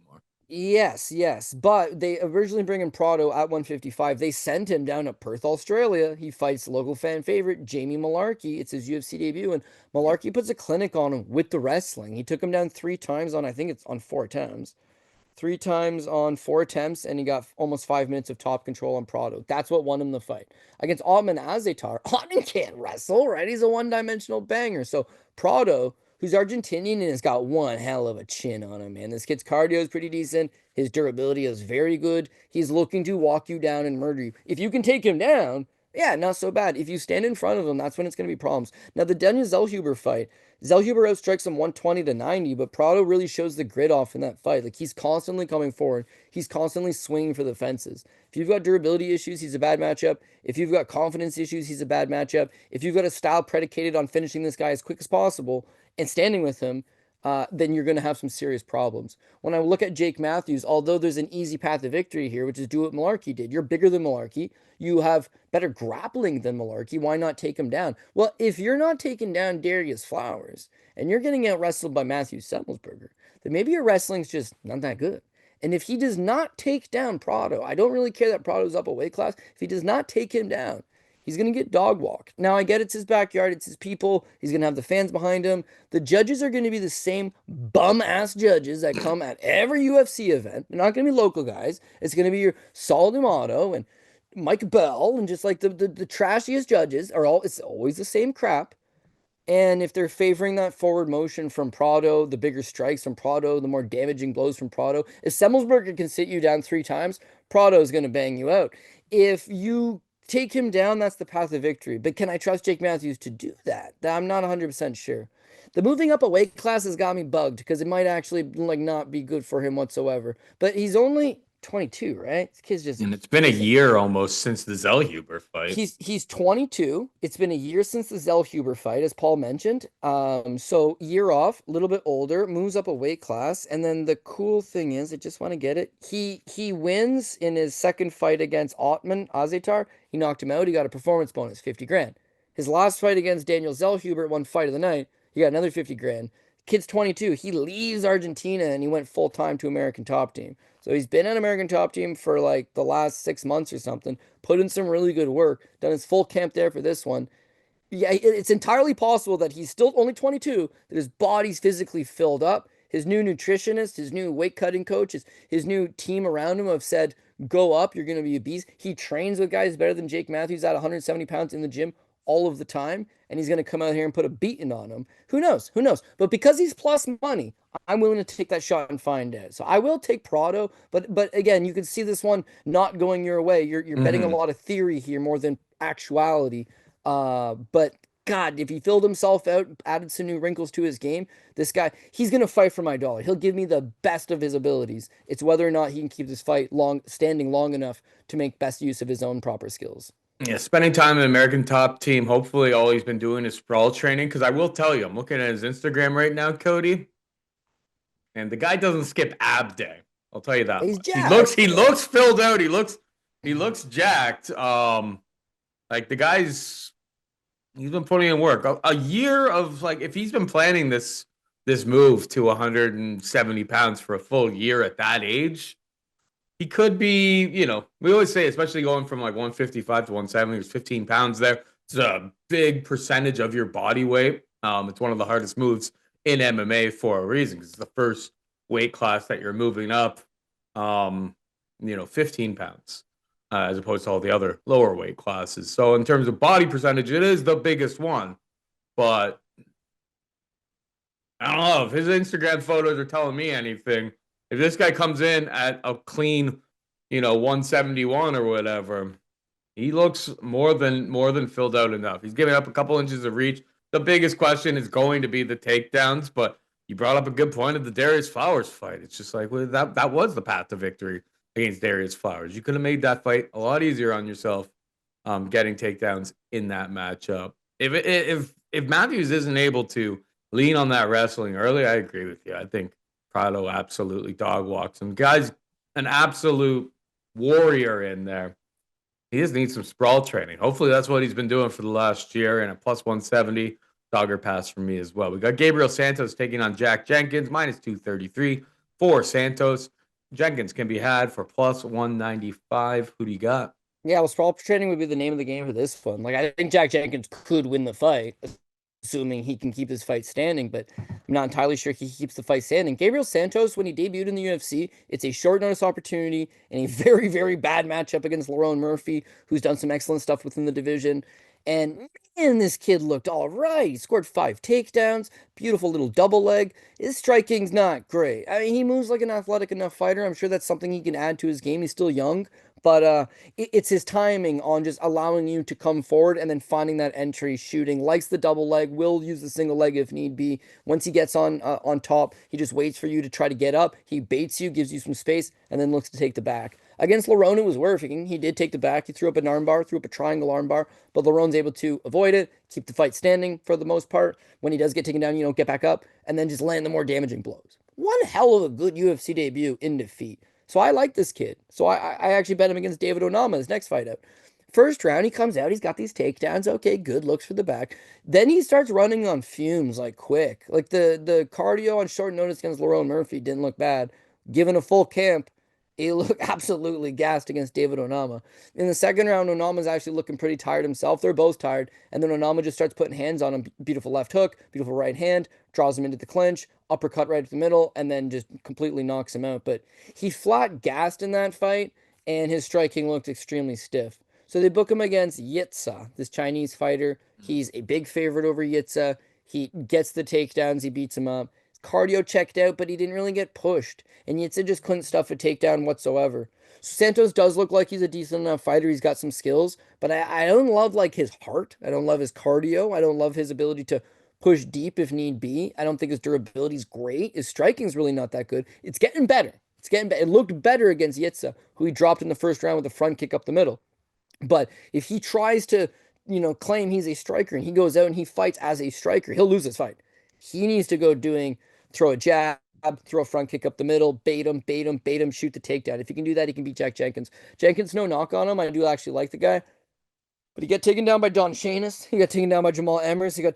Yes, yes. But they originally bring in Prado at 155. They sent him down to Perth, Australia. He fights local fan favorite Jamie Malarkey. It's his UFC debut, and Malarkey puts a clinic on him with the wrestling. He took him down 3 times on, I think it's on 4 attempts. 3 times on 4 attempts, and he got almost 5 minutes of top control on Prado. That's what won him the fight. Against Otman Azetar, Otman can't wrestle, right? He's a one-dimensional banger. So Prado, who's Argentinian and has got one hell of a chin on him, man. This kid's cardio is pretty decent. His durability is very good. He's looking to walk you down and murder you. If you can take him down, yeah, not so bad. If you stand in front of him, that's when it's going to be problems. Now, the Daniel Zellhuber fight, Zellhuber outstrikes him 120-90, but Prado really shows the grit off in that fight. Like, he's constantly coming forward. He's constantly swinging for the fences. If you've got durability issues, he's a bad matchup. If you've got confidence issues, he's a bad matchup. If you've got a style predicated on finishing this guy as quick as possible and standing with him, then you're going to have some serious problems. When I look at Jake Matthews, although there's an easy path to victory here, which is do what Malarkey did. You're bigger than Malarkey. You have better grappling than Malarkey. Why not take him down? Well, if you're not taking down Darius Flowers and you're getting out wrestled by Matthew Semmelsberger, then maybe your wrestling's just not that good. And if he does not take down Prado, I don't really care that Prado's up a weight class. If he does not take him down, he's going to get dog walked. Now, I get it's his backyard, it's his people. He's going to have the fans behind him. The judges are going to be the same bum ass judges that come at every UFC event. They're not going to be local guys. It's going to be your Saul D'Amato and Mike Bell and just like the trashiest judges are all, it's always the same crap. And if they're favoring that forward motion from Prado, the bigger strikes from Prado, the more damaging blows from Prado, if Semmelsberger can sit you down 3 times, Prado is going to bang you out. If you take him down, that's the path of victory. But can I trust Jake Matthews to do that? I'm not 100% sure. The moving up a weight class has got me bugged because it might actually like not be good for him whatsoever. But he's only 22, right? This kid's just And it's been a year almost since the Zellhuber fight. He's 22. It's been a year since the Zellhuber fight, as Paul mentioned. So year off, a little bit older, moves up a weight class, and then the cool thing is, I just want to get it. He wins in his second fight against Otman Azetar. He knocked him out. He got a performance bonus, 50 grand. His last fight against Daniel Zellhuber, one fight of the night, he got another 50 grand. Kid's 22. He leaves Argentina and he went full time to American Top Team. So he's been an American Top Team for like the last 6 months or something. Put in some really good work. Done his full camp there for this one. Yeah, it's entirely possible that he's still only 22, that his body's physically filled up. His new nutritionist, his new weight cutting coach, his new team around him have said, go up, you're going to be a beast. He trains with guys better than Jake Matthews at 170 pounds in the gym all of the time, and he's going to come out here and put a beating on him. Who knows? Who knows? But because he's plus money, I'm willing to take that shot and find out. So I will take Prado, but again, you can see this one not going your way. You're betting a lot of theory here more than actuality. But God, if he filled himself out, added some new wrinkles to his game, this guy, he's gonna fight for my dollar. He'll give me the best of his abilities. It's whether or not he can keep this fight standing long enough to make best use of his own proper skills. Yeah, spending time in the American Top Team. Hopefully, all he's been doing is sprawl training. Because I will tell you, I'm looking at his Instagram right now, Kody, and the guy doesn't skip ab day. I'll tell you that He's much. jacked. He looks filled out. He looks jacked. Like the guy's he's been putting in work. A year of like if he's been planning this move to 170 pounds for a full year at that age, he could be, we always say, especially going from like 155 to 170, there's 15 pounds there. It's a big percentage of your body weight. It's one of the hardest moves in MMA for a reason because it's the first weight class that you're moving up, 15 pounds. As opposed to all the other lower weight classes. So in terms of body percentage, it is the biggest one. But I don't know if his Instagram photos are telling me anything. If this guy comes in at a clean, 171 or whatever, he looks more than filled out enough. He's giving up a couple inches of reach. The biggest question is going to be the takedowns, but you brought up a good point of the Darius Flowers fight. It's just like that was the path to victory against Darius Flowers. You could have made that fight a lot easier on yourself, getting takedowns in that matchup. If Matthews isn't able to lean on that wrestling early, I agree with you. I think Prado absolutely dog walks him. Guy's an absolute warrior in there. He just needs some sprawl training. Hopefully that's what he's been doing for the last year. And a plus 170 dogger pass for me as well. We got Gabriel Santos taking on Jack Jenkins, minus 233 for Santos. Jenkins can be had for plus 195. Who do you got? Yeah, well, sprawl training would be the name of the game for this one. Like, I think Jack Jenkins could win the fight, assuming he can keep his fight standing, but I'm not entirely sure he keeps the fight standing. Gabriel Santos, when he debuted in the UFC, it's a short notice opportunity and a very, very bad matchup against Lerone Murphy, who's done some excellent stuff within the division. And man, this kid looked all right. He scored 5 takedowns, beautiful little double leg. His striking's not great. I mean, he moves like an athletic enough fighter. I'm sure that's something he can add to his game. He's still young, but it's his timing on just allowing you to come forward and then finding that entry, shooting. Likes the double leg, will use the single leg if need be. Once he gets on top, he just waits for you to try to get up. He baits you, gives you some space, and then looks to take the back. Against Lerone, it was working. He did take the back. He threw up an armbar, threw up a triangle armbar, but Lerone's able to avoid it, keep the fight standing for the most part. When he does get taken down, get back up, and then just land the more damaging blows. One hell of a good UFC debut in defeat. So I like this kid. So I actually bet him against David Onama his next fight out. First round, he comes out, he's got these takedowns. Okay, good, looks for the back. Then he starts running on fumes like quick. Like the cardio on short notice against Lerone Murphy didn't look bad. Given a full camp, he looked absolutely gassed against David Onama. In the second round, Onama's actually looking pretty tired himself. They're both tired. And then Onama just starts putting hands on him. Beautiful left hook, beautiful right hand, draws him into the clinch, uppercut right at the middle, and then just completely knocks him out. But he flat gassed in that fight, and his striking looked extremely stiff. So they book him against Yitsa, this Chinese fighter. He's a big favorite over Yitsa. He gets the takedowns, he beats him up. Cardio checked out, but he didn't really get pushed. And Yitsa just couldn't stuff a takedown whatsoever. Santos does look like he's a decent enough fighter. He's got some skills, but I don't love like his heart. I don't love his cardio. I don't love his ability to push deep if need be. I don't think his durability is great. His striking's really not that good. It's getting better. It's getting better. It looked better against Yitsa, who he dropped in the first round with a front kick up the middle. But if he tries to, claim he's a striker and he goes out and he fights as a striker, he'll lose his fight. He needs to go throw a jab, throw a front kick up the middle, bait him, shoot the takedown. If he can do that, he can beat Jack Jenkins. Jenkins, no knock on him. I do actually like the guy. But he got taken down by Don Shanis. He got taken down by Jamal Emmers. He got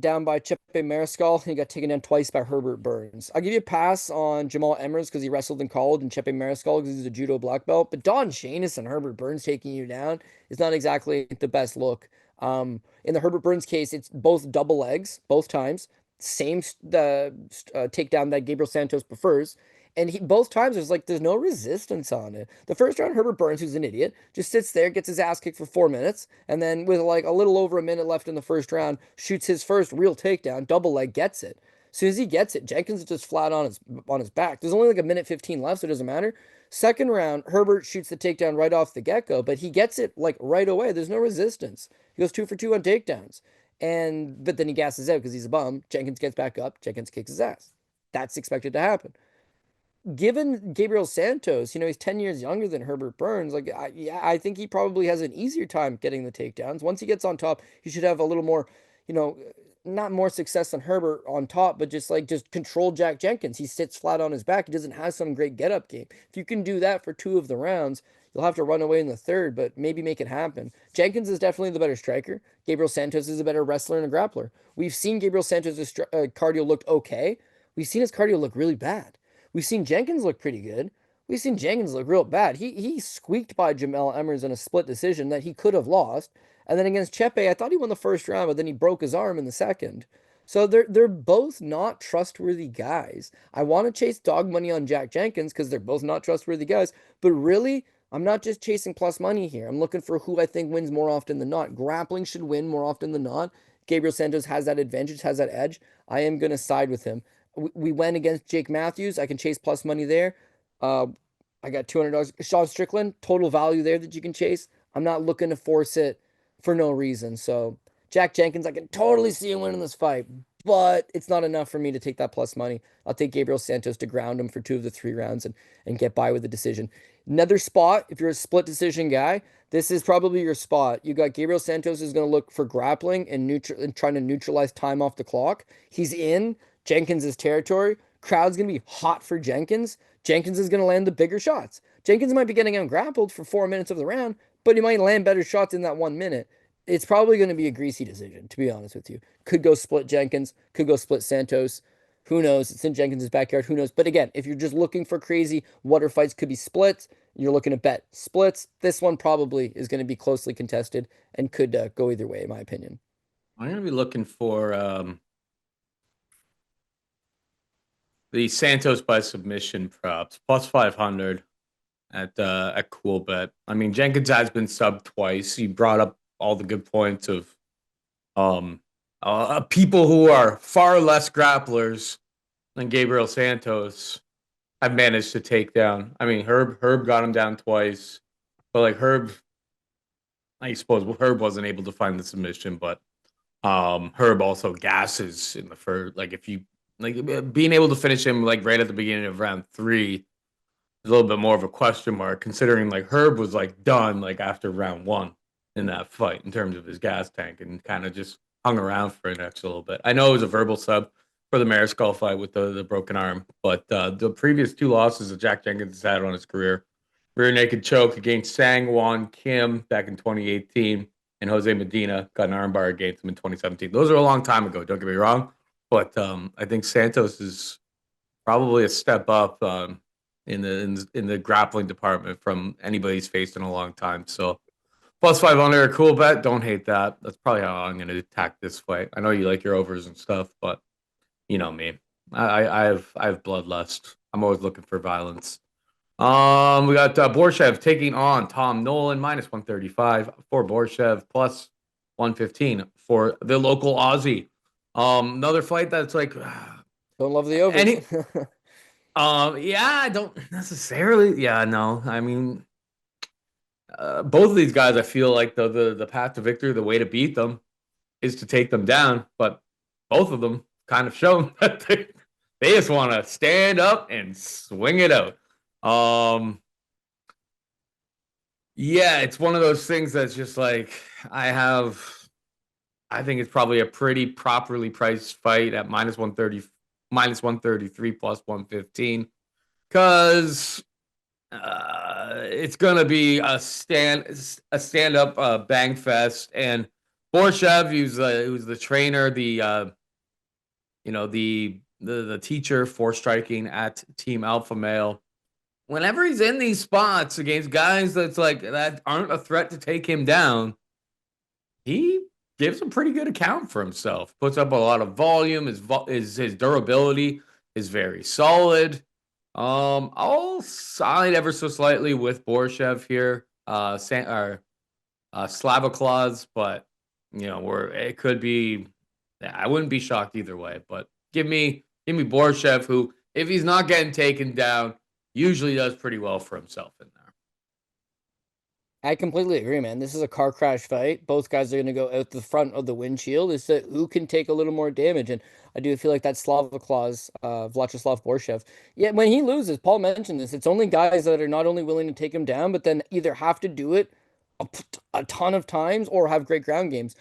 down by Chepe Mariscal. He got taken down twice by Herbert Burns. I'll give you a pass on Jamal Emmers because he wrestled in college and Chepe Mariscal because he's a judo black belt. But Don Shanis and Herbert Burns taking you down is not exactly the best look. In the Herbert Burns case, it's both double legs, both times. Same takedown that Gabriel Santos prefers. And both times there's no resistance on it. The first round, Herbert Burns, who's an idiot, just sits there, gets his ass kicked for 4 minutes, and then with like a little over a minute left in the first round, shoots his first real takedown, double leg, gets it. As soon as he gets it, Jenkins is just flat on his back. There's only like a minute 15 left, so it doesn't matter. Second round, Herbert shoots the takedown right off the get-go, but he gets it like right away. There's no resistance. He goes 2 for 2 on takedowns. But then he gasses out because he's a bum. Jenkins gets back up, Jenkins kicks his ass. That's expected to happen. Given Gabriel Santos, he's 10 years younger than Herbert Burns. Like, I think he probably has an easier time getting the takedowns. Once he gets on top, he should have a little more, you know, not more success than Herbert on top, but just control Jack Jenkins. He sits flat on his back. He doesn't have some great get up game. If you can do that for 2 of the rounds, you'll have to run away in the third, but maybe make it happen. Jenkins is definitely the better striker. Gabriel Santos is a better wrestler and a grappler. We've seen Gabriel Santos' cardio looked okay. We've seen his cardio look really bad. We've seen Jenkins look pretty good. We've seen Jenkins look real bad. He squeaked by Jamal Emmers in a split decision that he could have lost. And then against Chepe, I thought he won the first round, but then he broke his arm in the second. So they're both not trustworthy guys. I want to chase dog money on Jack Jenkins because they're both not trustworthy guys. But really, I'm not just chasing plus money here. I'm looking for who I think wins more often than not. Grappling should win more often than not. Gabriel Santos has that advantage, has that edge. I am going to side with him. We went against Jake Matthews. I can chase plus money there. Uh, I got $200. Sean Strickland, total value there that you can chase. I'm not looking to force it for no reason. So Jack Jenkins, I can totally see him winning this fight, but it's not enough for me to take that plus money. I'll take Gabriel Santos to ground him for 2 of the 3 rounds and get by with the decision. Another spot, if you're a split decision guy, this is probably your spot. You got Gabriel Santos is going to look for grappling and trying to neutralize time off the clock. He's in Jenkins' territory. Crowd's going to be hot for Jenkins. Jenkins is going to land the bigger shots. Jenkins might be getting out grappled for 4 minutes of the round, but he might land better shots in that 1 minute. It's probably going to be a greasy decision, to be honest with you. Could go split Jenkins, could go split Santos. Who knows? It's in Jenkins' backyard. Who knows? But again, if you're just looking for crazy, water fights could be split. You're looking to bet splits. This one probably is going to be closely contested and could go either way, in my opinion. I'm going to be looking for the Santos by submission props plus 500 at Cool Bet. I mean, Jenkins has been subbed twice. He brought up all the good points of people who are far less grapplers than Gabriel Santos have managed to take down. I mean, Herb got him down twice, but like I suppose Herb wasn't able to find the submission, but Herb also gasses in the first. Like if you like being able to finish him like right at the beginning of round 3 is a little bit more of a question mark, considering like Herb was like done like after round 1 in that fight in terms of his gas tank and kind of just hung around for an extra little bit. I know it was a verbal sub for the Mariscal fight with the broken arm, but the previous 2 losses that Jack Jenkins has had on his career, rear naked choke against Sang Won Kim back in 2018, and Jose Medina got an armbar against him in 2017. Those are a long time ago, don't get me wrong, but I think Santos is probably a step up in the grappling department from anybody he's faced in a long time. So plus 500, a cool bet. Don't hate that. That's probably how I'm going to attack this fight. I know you like your overs and stuff, but you know me. I have bloodlust. I'm always looking for violence. We got Borshchev taking on Tom Nolan minus 135 for Borshchev plus 115 for the local Aussie. Another fight that's like don't love the overs. Yeah, I don't necessarily. Yeah, no. I mean, both of these guys, I feel like the path to victory, the way to beat them, is to take them down. But both of them kind of shown that they just want to stand up and swing it out. Yeah, it's one of those things that's just like I think it's probably a pretty properly priced fight at minus 130, minus 133 plus 115. Because It's gonna be a stand up bang fest. And Borshchev, who's the trainer, the teacher for striking at Team Alpha Male. Whenever he's in these spots against guys that aren't a threat to take him down, he gives a pretty good account for himself. Puts up a lot of volume. His durability is very solid. I'll side ever so slightly with Borshchev here. Slavoclaws, but it could be. Yeah, I wouldn't be shocked either way. But give me Borshchev, who, if he's not getting taken down, usually does pretty well for himself in there. I completely agree, man. This is a car crash fight. Both guys are going to go out the front of the windshield. It's that who can take a little more damage. And I do feel like that Slavoclaws, Vyacheslav Borshchev. Yeah, when he loses, Paul mentioned this. It's only guys that are not only willing to take him down, but then either have to do it a ton of times or have great ground games.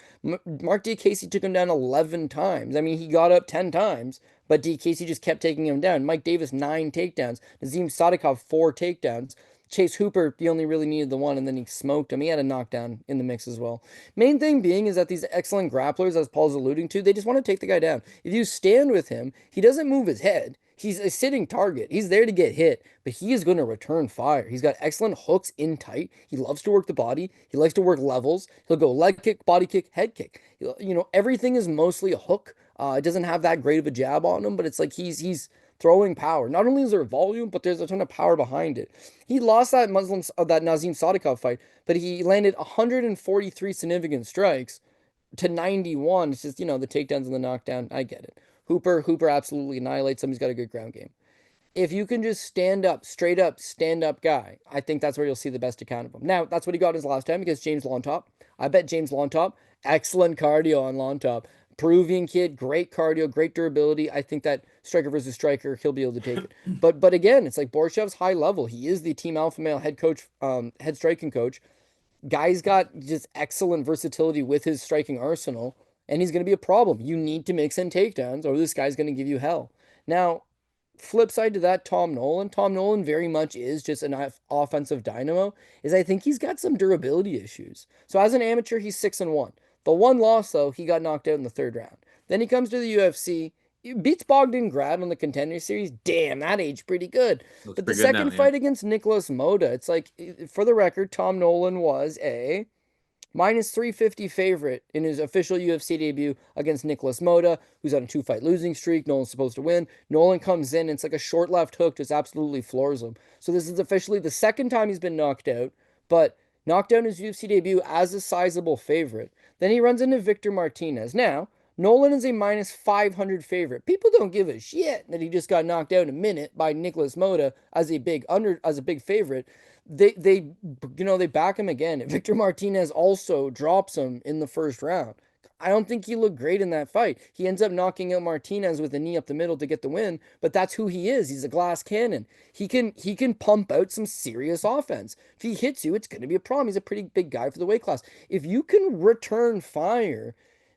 Mark D. Casey took him down 11 times. I mean, he got up 10 times, but D. Casey just kept taking him down. Mike Davis, 9 takedowns. Nazim Sadikov, 4 takedowns. Chase Hooper, he only really needed the one, and then he smoked him. He had a knockdown in the mix as well. Main thing being is that these excellent grapplers, as Paul's alluding to, they just want to take the guy down. If you stand with him, he doesn't move his head. He's a sitting target. He's there to get hit, but he is going to return fire. He's got excellent hooks in tight. He loves to work the body. He likes to work levels. He'll go leg kick, body kick, head kick. Everything is mostly a hook. It doesn't have that great of a jab on him, but it's like he's throwing power. Not only is there volume, but there's a ton of power behind it. He lost that Nazim Sadikov fight, but he landed 143 significant strikes to 91. It's just, the takedowns and the knockdown. I get it. Hooper absolutely annihilates him. He's got a good ground game. If you can just stand up, straight up, stand up guy, I think that's where you'll see the best account of him. Now, that's what he got his last time against James Lontop. I bet James Lontop, excellent cardio on Lontop. Peruvian kid, great cardio, great durability. I think that striker versus striker, he'll be able to take it. But again, it's like Borshchev's high level. He is the Team Alpha Male head coach, head striking coach. Guy's got just excellent versatility with his striking arsenal, and he's going to be a problem. You need to make some takedowns, or this guy's going to give you hell. Now, flip side to that, Tom Nolan. Tom Nolan very much is just an offensive dynamo. Is I think he's got some durability issues. So as an amateur, he's 6-1. The one loss though, he got knocked out in the 3rd round. Then he comes to the UFC, he beats Bogdan Grad on the Contender Series. Damn, that aged pretty good. Looks But the pretty good now, second yeah. fight against Nicholas Moda, it's like, for the record, Tom Nolan was a minus 350 favorite in his official UFC debut against Nicholas Moda, who's on a 2-fight losing streak. Nolan's supposed to win. Nolan comes in, and it's like a short left hook, just absolutely floors him. So this is officially the second time he's been knocked out, but knocked out his UFC debut as a sizable favorite. Then he runs into Victor Martinez. Now, Nolan is a minus 500 favorite. People don't give a shit that he just got knocked out in a minute by Nicholas Moda as a big favorite. They back him again. Victor Martinez also drops him in the 1st round. I don't think he looked great in that fight. He ends up knocking out Martinez with a knee up the middle to get the win, but that's who he is. He's a glass cannon. He can pump out some serious offense. If he hits you, it's going to be a problem. He's a pretty big guy for the weight class. If you can return fire,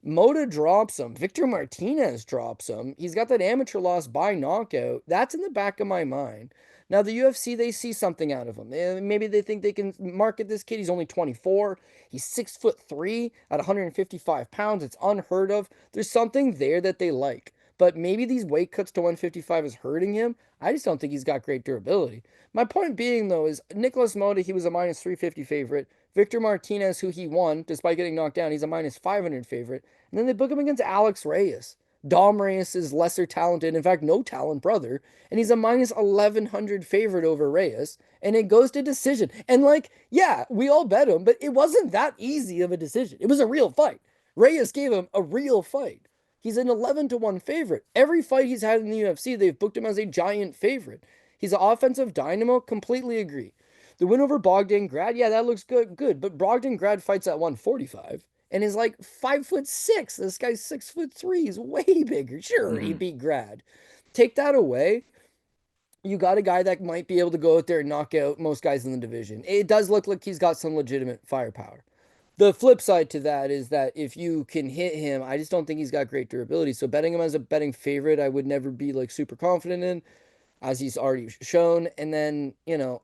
Moda drops him. Victor Martinez drops him. He's got that amateur loss by knockout. That's in the back of my mind. Now, the UFC, they see something out of him. Maybe they think they can market this kid. He's only 24. He's 6'3" at 155 pounds. It's unheard of. There's something there that they like. But maybe these weight cuts to 155 is hurting him. I just don't think he's got great durability. My point being, though, is Nicholas Moda, he was a minus 350 favorite. Victor Martinez, who he won, despite getting knocked down, he's a minus 500 favorite. And then they book him against Alex Reyes. Dom Reyes is lesser talented, in fact, no talent brother, and he's a minus 1100 favorite over Reyes, and it goes to decision. And yeah, we all bet him, but it wasn't that easy of a decision. It was a real fight. Reyes gave him a real fight. He's an 11-1 favorite. Every fight he's had in the UFC, they've booked him as a giant favorite. He's an offensive dynamo, completely agree. The win over Bogdan Grad, yeah, that looks good, but Bogdan Grad fights at 145. And is like 5'6". This guy's 6'3". He's way bigger. Sure, he beat Grad. Take that away. You got a guy that might be able to go out there and knock out most guys in the division. It does look like he's got some legitimate firepower. The flip side to that is that if you can hit him, I just don't think he's got great durability. So betting him as a betting favorite, I would never be super confident in. as he's already shown. And then,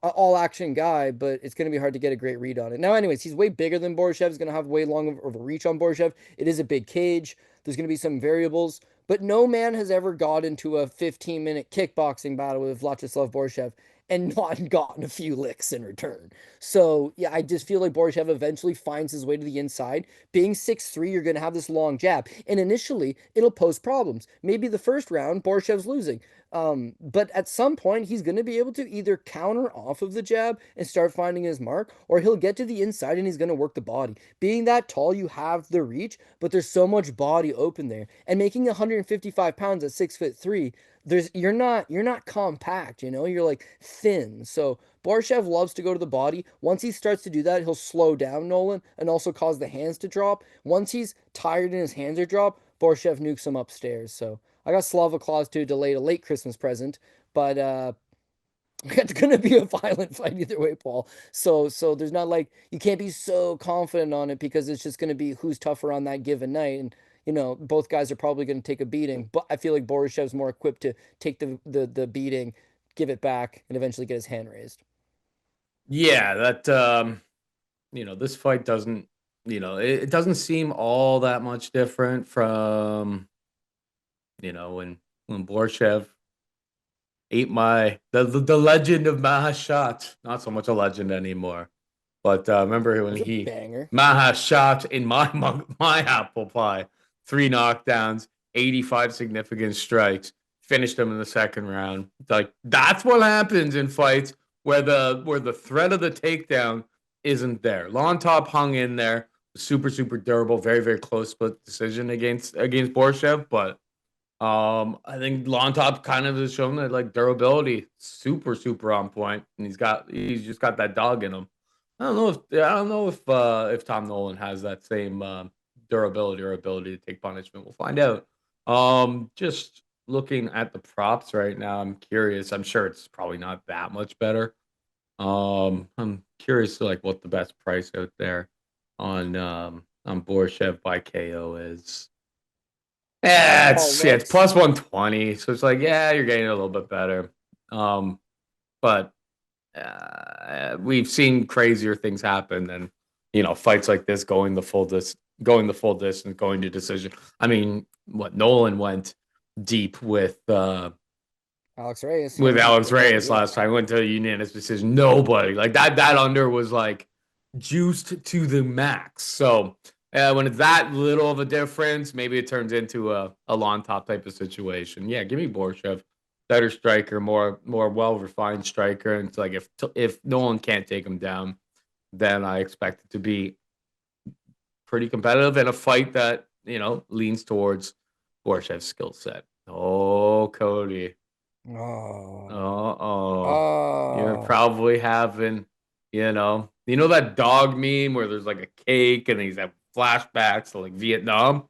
all action guy, but it's going to be hard to get a great read on it. Now, anyways, he's way bigger than Borshchev. He's going to have way longer of a reach on Borshchev. It is a big cage. There's going to be some variables, but no man has ever got into a 15-minute kickboxing battle with Vyacheslav Borshchev and not gotten a few licks in return. So, yeah, I just feel like Borshchev eventually finds his way to the inside. Being 6'3", you're going to have this long jab. And initially, it'll pose problems. Maybe the first round, Borshchev's losing. But at some point, he's going to be able to either counter off of the jab and start finding his mark, or he'll get to the inside and he's going to work the body. Being that tall, you have the reach, but there's so much body open there. And making 155 pounds at 6'3", you're not compact, you're like thin. So Borshchev loves to go to the body. Once he starts to do that, he'll slow down Nolan and also cause the hands to drop. Once he's tired and his hands are dropped, Borshchev nukes him upstairs. So I got Slava Claus to delay a late Christmas present, but it's gonna be a violent fight either way, Paul. So there's not like you can't be so confident on it because it's just gonna be who's tougher on that given night, and both guys are probably gonna take a beating. But I feel like Borshchev's more equipped to take the beating, give it back, and eventually get his hand raised. Yeah, that this fight doesn't, it doesn't seem all that much different from, when Borshchev ate the legend of Mahashat. Not so much a legend anymore. But remember when That's a he banger. Mahashat in my apple pie, 3 knockdowns, 85 significant strikes, finished him in the second round. Like that's what happens in fights where the threat of the takedown isn't there. Long Top hung in there, super super durable, very very close split decision against Borshchev, but I think Long Top kind of has shown that like durability super super on point, and he's just got that dog in him. I don't know if Tom Nolan has that same durability or ability to take punishment. We'll find out. Just looking at the props right now, I'm curious. I'm sure it's probably not that much better. I'm curious to like what the best price out there on Borshchev by KO is. Yeah, Paul, it's let's plus 120, so it's like yeah, you're getting a little bit better. But we've seen crazier things happen than fights like this going the full distance, going to decision. I mean, what Nolan went deep Alex Reyes. He with went deep Alex with Nolan. Reyes Yeah. last time. Went to a unanimous decision. Nobody like that under was like juiced to the max. So when it's that little of a difference, maybe it turns into a long top type of situation. Yeah, give me Borshchev, better striker, more well refined striker. And it's like if Nolan can't take him down, then I expect it to be pretty competitive in a fight that leans towards Borshchev's skill set. Oh, Kody. Oh. Oh, you're Oh. probably having, that dog meme where there's like a cake and he's have flashbacks to like Vietnam.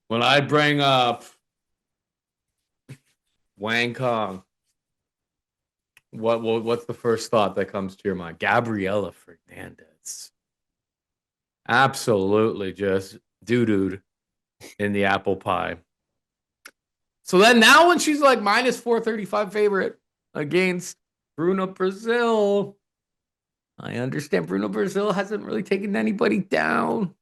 When I bring up Wang Kong, what's the first thought that comes to your mind? Gabriela Fernandez, absolutely just doo-dooed in the apple pie. So then now when she's like minus 435 favorite against Bruna Brazil, I understand Bruno Brazil hasn't really taken anybody down.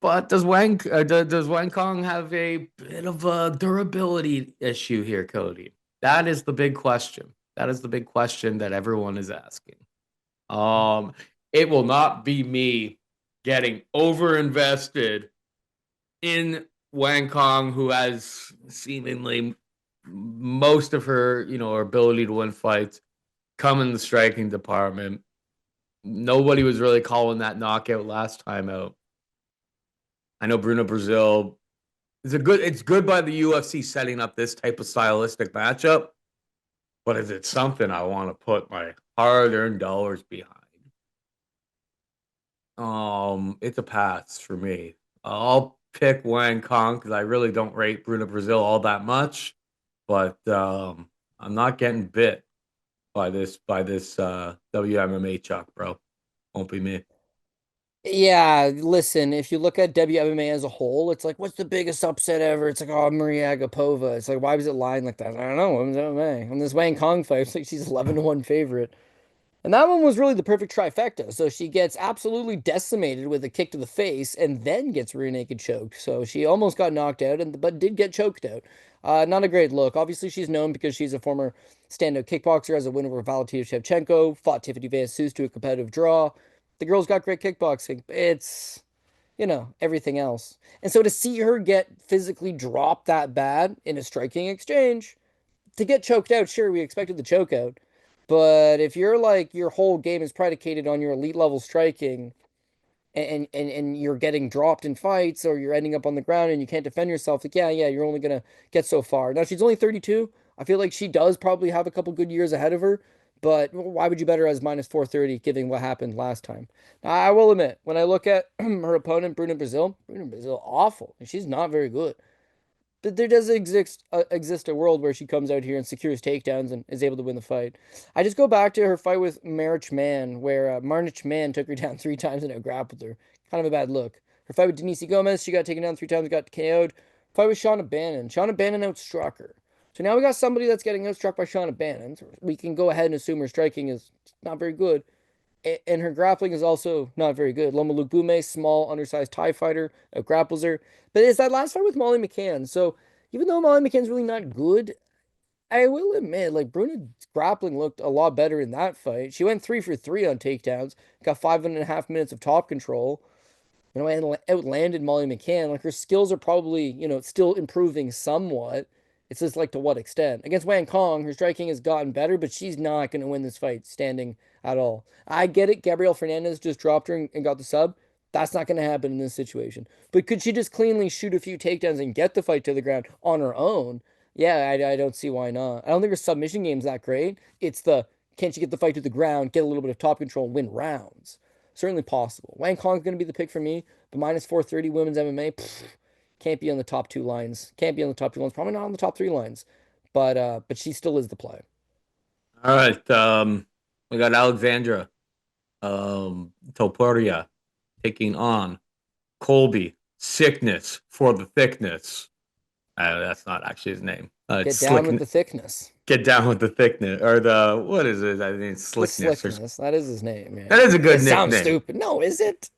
But does Wang Kong have a bit of a durability issue here, Kody? That is the big question. That is the big question that everyone is asking. It will not be me getting overinvested in Wang Kong, who has seemingly most of her, her ability to win fights come in the striking department. Nobody was really calling that knockout last time out. I know Bruno Brazil it's good by the UFC setting up this type of stylistic matchup, but is it something I want to put my hard-earned dollars behind? It's a pass for me. I'll pick Wang Kong because I really don't rate Bruno Brazil all that much, but I'm not getting bit by this WMMA chuck, bro. Won't be me. Yeah, listen, if you look at WMA as a whole, it's like, what's the biggest upset ever? It's like, oh, Maria Agapova. It's like, why was it lying like that? I don't know. It was MMA. On this Wang Kong fight, it's like she's 11 to 1 favorite. And that one was really the perfect trifecta. So she gets absolutely decimated with a kick to the face and then gets rear naked choked. So she almost got knocked out and but did get choked out. Not a great look. Obviously, she's known because she's a former stand-up kickboxer, as a win over Valentina Shevchenko, fought Tiffany Van Soos to a competitive draw. The girl's got great kickboxing. It's, everything else. And so to see her get physically dropped that bad in a striking exchange, to get choked out, sure, we expected the choke out. But if you're like your whole game is predicated on your elite level striking and you're getting dropped in fights or you're ending up on the ground and you can't defend yourself, like yeah, you're only gonna get so far. Now she's only 32. I feel like she does probably have a couple good years ahead of her, but why would you bet her as minus 430 given what happened last time? Now, I will admit, when I look at her opponent, Bruna Brazil, awful. She's not very good. But there does exist a world where she comes out here and secures takedowns and is able to win the fight. I just go back to her fight with Marich Man, where Marich Man took her down 3 times and outgrappled her. Kind of a bad look. Her fight with Denise Gomez, she got taken down 3 times, got KO'd. Fight with Shauna Bannon. Shauna Bannon outstruck her. So now we got somebody that's getting outstruck by Shauna Bannon. So we can go ahead and assume her striking is not very good, and her grappling is also not very good. Loma Lukume, small, undersized Thai fighter, grapples her. But it's that last fight with Molly McCann. So even though Molly McCann's really not good, I will admit, like Bruna's grappling looked a lot better in that fight. She went 3 for 3 on takedowns, got 5.5 minutes of top control, and outlanded Molly McCann. Like her skills are probably, still improving somewhat. It's just like to what extent. Against Wang Kong, her striking has gotten better, but she's not going to win this fight standing at all. I get it. Gabriel Fernandez just dropped her and got the sub. That's not going to happen in this situation. But could she just cleanly shoot a few takedowns and get the fight to the ground on her own? Yeah, I don't see why not. I don't think her submission game's that great. It's the can she get the fight to the ground, get a little bit of top control, and win rounds? Certainly possible. Wang Kong's going to be the pick for me. The minus 430 women's MMA, can't be on the top 2 lines. Can't be on the top 2 lines. Probably not on the top 3 lines. But she still is the play. All right. We got Alexandra Topuria taking on Colby. Sickness for the thickness. That's not actually his name. It's Get down with slick. the thickness. Get down with the thickness, or the what is it? I think it's The slickness. Or slickness. That is his name. that Yeah. is a good It sounds nickname. stupid. No, is it?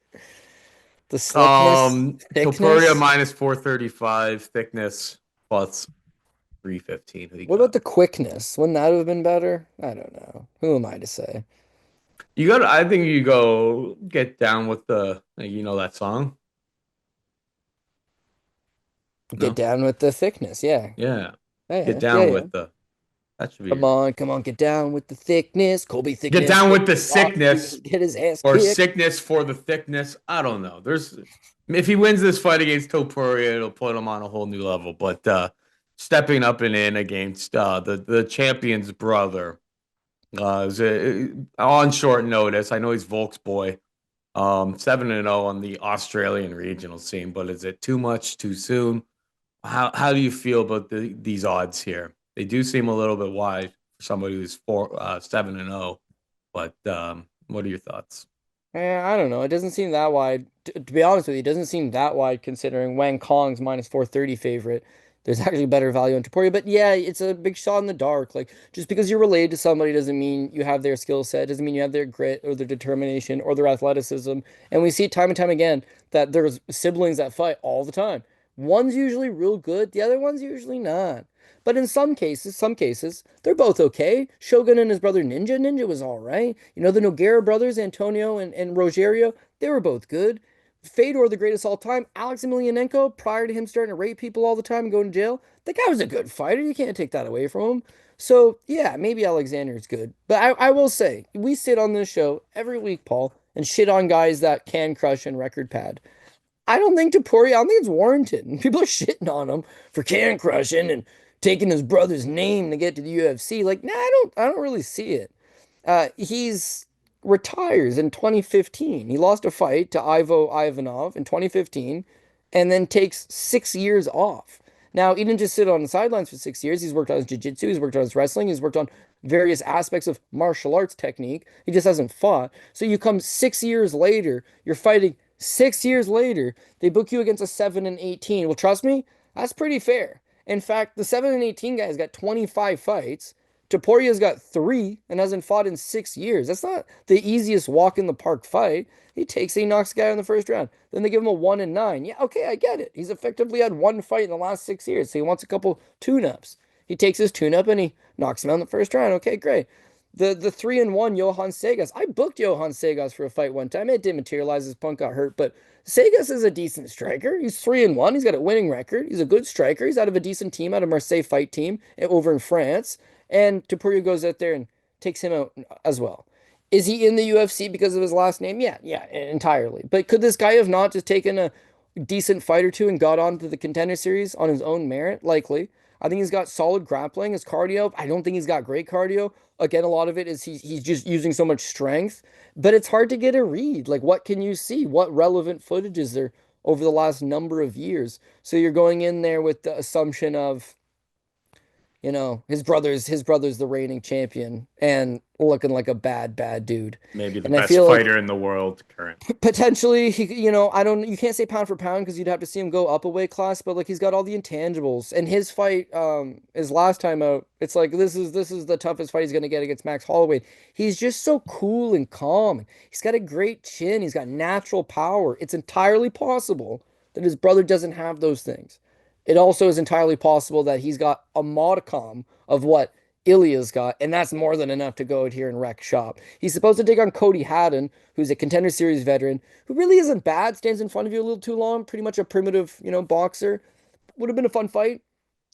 The slickness, Topuria thickness. minus 435, thickness plus 315. Who you What about got? the quickness? Wouldn't that have been better? I don't know. Who am I to say? You got. I think you go get down with the. You know that song? Get No. down with the thickness. Yeah. Yeah. Get Yeah. Yeah. down Yeah. with the. That should be Come your. on, come on, get down with the thickness. Colby Get thickness down gonna with the drop you, sickness get his ass or kicked. sickness for the thickness. I don't know. There's if he wins this fight against Topuria, it'll put him on a whole new level. But stepping up and in against the champion's brother is on short notice. I know he's Volk's boy. 7-0 on the Australian regional scene, but is it too much too soon? How do you feel about these odds here? They do seem a little bit wide for somebody who's 7-0, but what are your thoughts? I don't know. It doesn't seem that wide. To be honest with you, it doesn't seem that wide considering Wang Kong's minus 430 favorite. There's actually better value on Topuria. But yeah, it's a big shot in the dark. Like, just because you're related to somebody doesn't mean you have their skill set, doesn't mean you have their grit or their determination or their athleticism. And we see it time and time again that there's siblings that fight all the time. One's usually real good, the other one's usually not. But in some cases, they're both okay. Shogun and his brother Ninja. Ninja was all right. The Nogueira brothers, Antonio and Rogerio, they were both good. Fedor, the greatest all time. Alex Emelianenko, prior to him starting to rape people all the time and going to jail, the guy was a good fighter. You can't take that away from him. So, yeah, maybe Alexander's good. But I will say, we sit on this show every week, Paul, and shit on guys that can crush and record pad. I don't think it's warranted. People are shitting on him for can crushing and taking his brother's name to get to the UFC. Like, nah, I don't really see it. He's retires in 2015. He lost a fight to Ivo Ivanov in 2015 and then takes 6 years off. Now, he didn't just sit on the sidelines for 6 years. He's worked on his jiu-jitsu, he's worked on his wrestling, he's worked on various aspects of martial arts technique. He just hasn't fought. So you come 6 years later, you're fighting 6 years later, they book you against a 7 and 18. Well, trust me, that's pretty fair. In fact, the 7 and 18 guy's got 25 fights. Topuria's got three and hasn't fought in 6 years. That's not the easiest walk in the park fight. He knocks the guy in the first round. Then they give him a 1 and 9. Yeah, okay, I get it. He's effectively had one fight in the last 6 years, so he wants a couple tune-ups. He takes his tune-up and he knocks him out in the first round. Okay, great. The 3-1 Johan Segas. I booked Johan Segas for a fight one time. It didn't materialize. His punk got hurt, but Segas is a decent striker. He's 3-1. He's got a winning record. He's a good striker. He's out of a decent team, out of Marseille fight team over in France. And Topuria goes out there and takes him out as well. Is he in the UFC because of his last name? Yeah, entirely. But could this guy have not just taken a decent fight or two and got onto the contender series on his own merit? Likely. I think he's got solid grappling. His cardio, I don't think he's got great cardio. Again, a lot of it is he's just using so much strength, but it's hard to get a read. Like, what can you see? What relevant footage is there over the last number of years? So you're going in there with the assumption of, his brother's the reigning champion and looking like a bad dude. Maybe the And I best feel fighter in the world current. potentially you can't say pound for pound because you'd have to see him go up a weight class, but like he's got all the intangibles. And his fight, his last time out, it's like this is the toughest fight he's gonna get against Max Holloway. He's just so cool and calm. He's got a great chin. He's got natural power. It's entirely possible that his brother doesn't have those things. It also is entirely possible that he's got a modicum of what Ilya's got, and that's more than enough to go out here and wreck shop. He's supposed to take on Cody Haddon, who's a Contender Series veteran, who really isn't bad, stands in front of you a little too long, pretty much a primitive, boxer. Would have been a fun fight.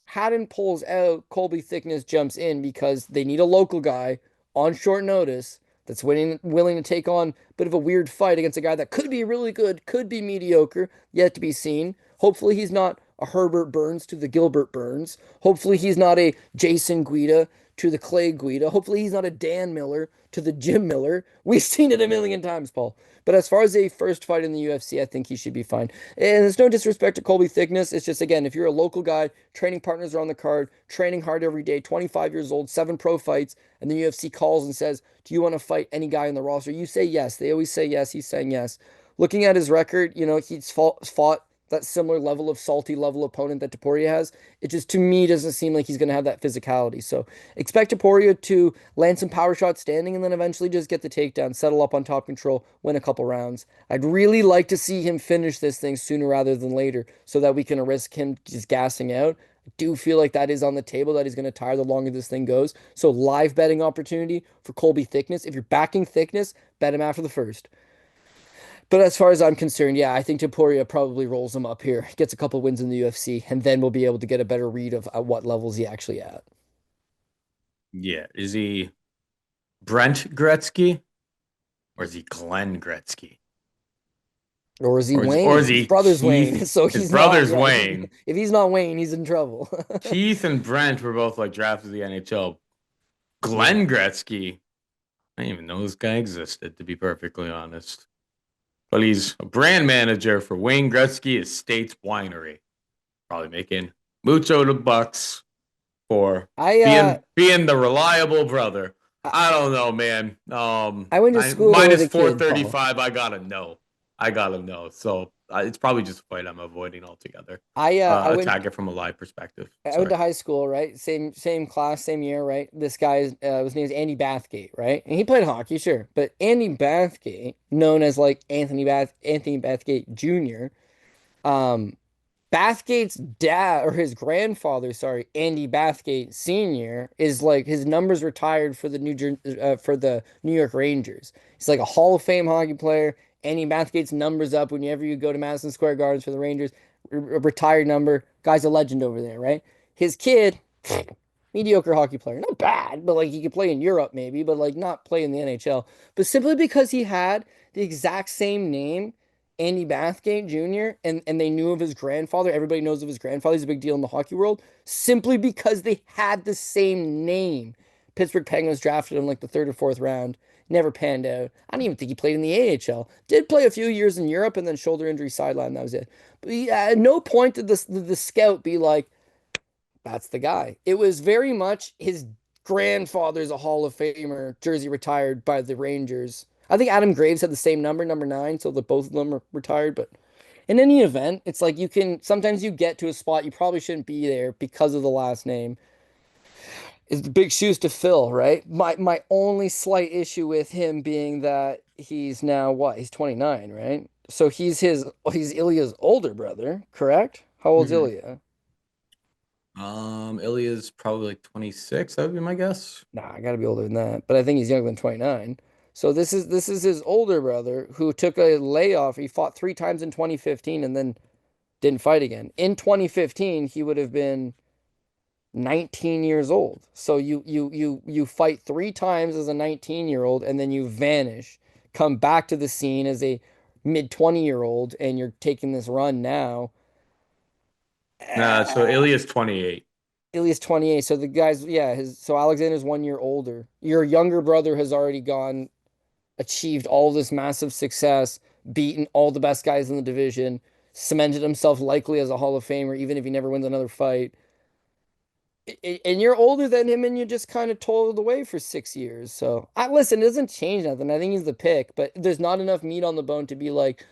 Haddon pulls out, Colby Thicknesse jumps in because they need a local guy on short notice that's willing to take on a bit of a weird fight against a guy that could be really good, could be mediocre, yet to be seen. Hopefully he's not a Herbert Burns to the Gilbert Burns. Hopefully he's not a Jason Guida to the Clay Guida. Hopefully he's not a Dan Miller to the Jim Miller. We've seen it a million times, Paul. But as far as a first fight in the UFC, I think he should be fine. And there's no disrespect to Colby Thicknesse. It's just, again, if you're a local guy, training partners are on the card, training hard every day, 25 years old, 7 pro fights, and the UFC calls and says, do you want to fight any guy in the roster? You say yes. They always say yes. He's saying yes. Looking at his record, he's fought that similar level of salty level opponent that Topuria has. It just, to me, doesn't seem like he's going to have that physicality. So expect Topuria to land some power shots standing and then eventually just get the takedown, settle up on top control, win a couple rounds. I'd really like to see him finish this thing sooner rather than later so that we can risk him just gassing out. I do feel like that is on the table, that he's going to tire the longer this thing goes. So live betting opportunity for Colby Thicknesse. If you're backing Thicknesse, bet him after the first. But as far as I'm concerned, yeah, I think Topuria probably rolls him up here, gets a couple wins in the UFC, and then we'll be able to get a better read of at what levels he actually at. Yeah. Is he Brent Gretzky or is he Glenn Gretzky? Or is he Or Wayne? is he His brother's Keith? Wayne, so His he's brother's not, right? Wayne. If he's not Wayne, he's in trouble. Keith and Brent were both like drafted to the NHL. Glenn Gretzky, I didn't even know this guy existed, to be perfectly honest. But he's a brand manager for Wayne Gretzky Estates Winery. Probably making mucho the bucks for being the reliable brother. I don't know, man. I went to school minus with a kid, 435. I gotta know. So it's probably just a fight I'm avoiding altogether. I Attack it from a live perspective. I went to high school, right? Same class, same year, right? This guy, his name is Andy Bathgate, right? And he played hockey, sure, but Andy Bathgate, known as like Anthony Bathgate Jr. Bathgate's dad or his grandfather, sorry, Andy Bathgate Sr. is like his numbers retired for the New York Rangers. He's like a Hall of Fame hockey player. Andy Bathgate's numbers up whenever you go to Madison Square Gardens for the Rangers. Retired number. Guy's a legend over there, right? His kid, mediocre hockey player. Not bad, but like he could play in Europe maybe, but like not play in the NHL. But simply because he had the exact same name, Andy Bathgate Jr., and they knew of his grandfather. Everybody knows of his grandfather. He's a big deal in the hockey world. Simply because they had the same name. Pittsburgh Penguins drafted him like the third or fourth round. Never panned out. I don't even think he played in the AHL. Did play a few years in Europe and then shoulder injury sideline. That was it. But at no point did the scout be like, that's the guy. It was very much his grandfather's a Hall of Famer, jersey retired by the Rangers. I think Adam Graves had the same number, number 9, so that both of them are retired. But in any event, it's like you can sometimes you get to a spot you probably shouldn't be there because of the last name. It's big shoes to fill, right? My only slight issue with him being that he's now what? He's 29, right? So he's Ilya's older brother, correct? How old's Mhm. Ilya? Ilya's probably like 26. That would be my guess. Nah, I gotta be older than that. But I think he's younger than 29. So this is his older brother who took a layoff. He fought 3 times in 2015 and then didn't fight again. In 2015, he would have been 19 years old. So you fight 3 times as a 19-year-old and then you vanish, come back to the scene as a mid 20-year-old and you're taking this run now. Nah, so Ah, Ilya's 28. Ilya's 28. So the guy's yeah, his so Alexander's 1 year older. Your younger brother has already gone achieved all this massive success, beaten all the best guys in the division, cemented himself likely as a Hall of Famer even if he never wins another fight. And you're older than him and you just kind of toiled away for 6 years. So I listen, it doesn't change nothing. I think he's the pick, but there's not enough meat on the bone to be like,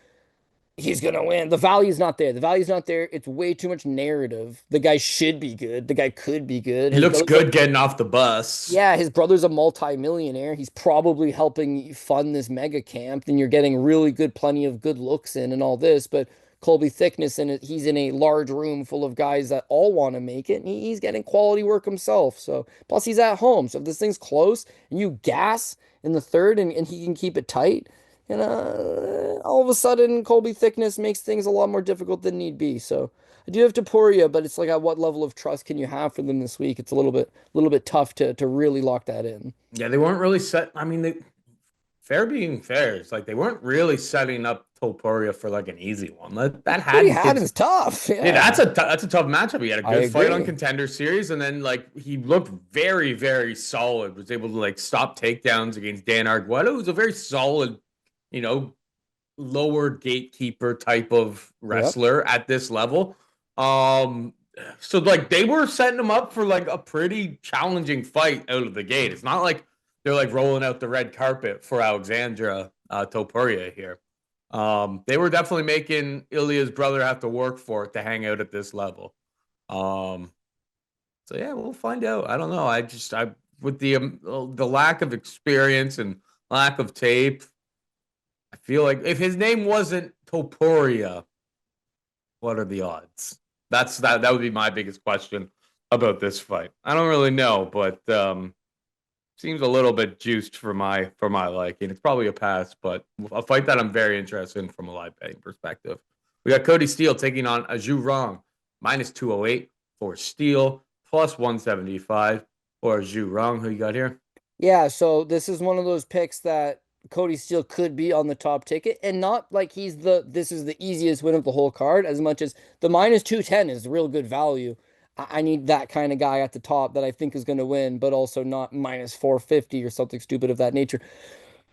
he's gonna win. The value's not there. The value's not there. It's way too much narrative. The guy should be good. The guy could be good. He looks good getting off the bus. Yeah, his brother's a multi-millionaire. He's probably helping fund this mega camp, and you're getting really good, plenty of good looks in and all this. But Colby Thicknesse, and he's in a large room full of guys that all want to make it, and he's getting quality work himself. So plus he's at home. So if this thing's close and you gas in the third, and he can keep it tight, and all of a sudden Colby Thicknesse makes things a lot more difficult than need be. So. I do have Topuria, but it's like at what level of trust can you have for them this week? It's a little bit tough to really lock that in. Yeah, they weren't really set. I mean, fair being fair, it's like they weren't really setting up Topuria for like an easy one. That What he had had gets is tough. Yeah, Yeah, that's a tough matchup. He had a I good fight on agree. Contender Series, and then like he looked very, very solid. Was able to like stop takedowns against Dan Arguello, who's a very solid, you know, lower gatekeeper type of Yep. wrestler at this level. Um, so like they were setting him up for like a pretty challenging fight out of the gate. It's not like they're like rolling out the red carpet for Aleksandre Topuria here. They were definitely making Ilya's brother have to work for it to hang out at this level. Um, so yeah, we'll find out. I don't know. I with the lack of experience and lack of tape, I feel like if his name wasn't Topuria, what are the odds? That would be my biggest question about this fight. I don't really know, but seems a little bit juiced for my liking. It's probably a pass, but a fight that I'm very interested in from a live betting perspective. We got Cody Steele taking on Zhu Rong, minus 208 for Steele, plus 175 for Zhu Rong. Who you got here? Yeah, so this is one of those picks that Cody Steele could be on the top ticket, and not like this is the easiest win of the whole card, as much as the minus 210 is real good value. I need that kind of guy at the top that I think is going to win, but also not minus 450 or something stupid of that nature.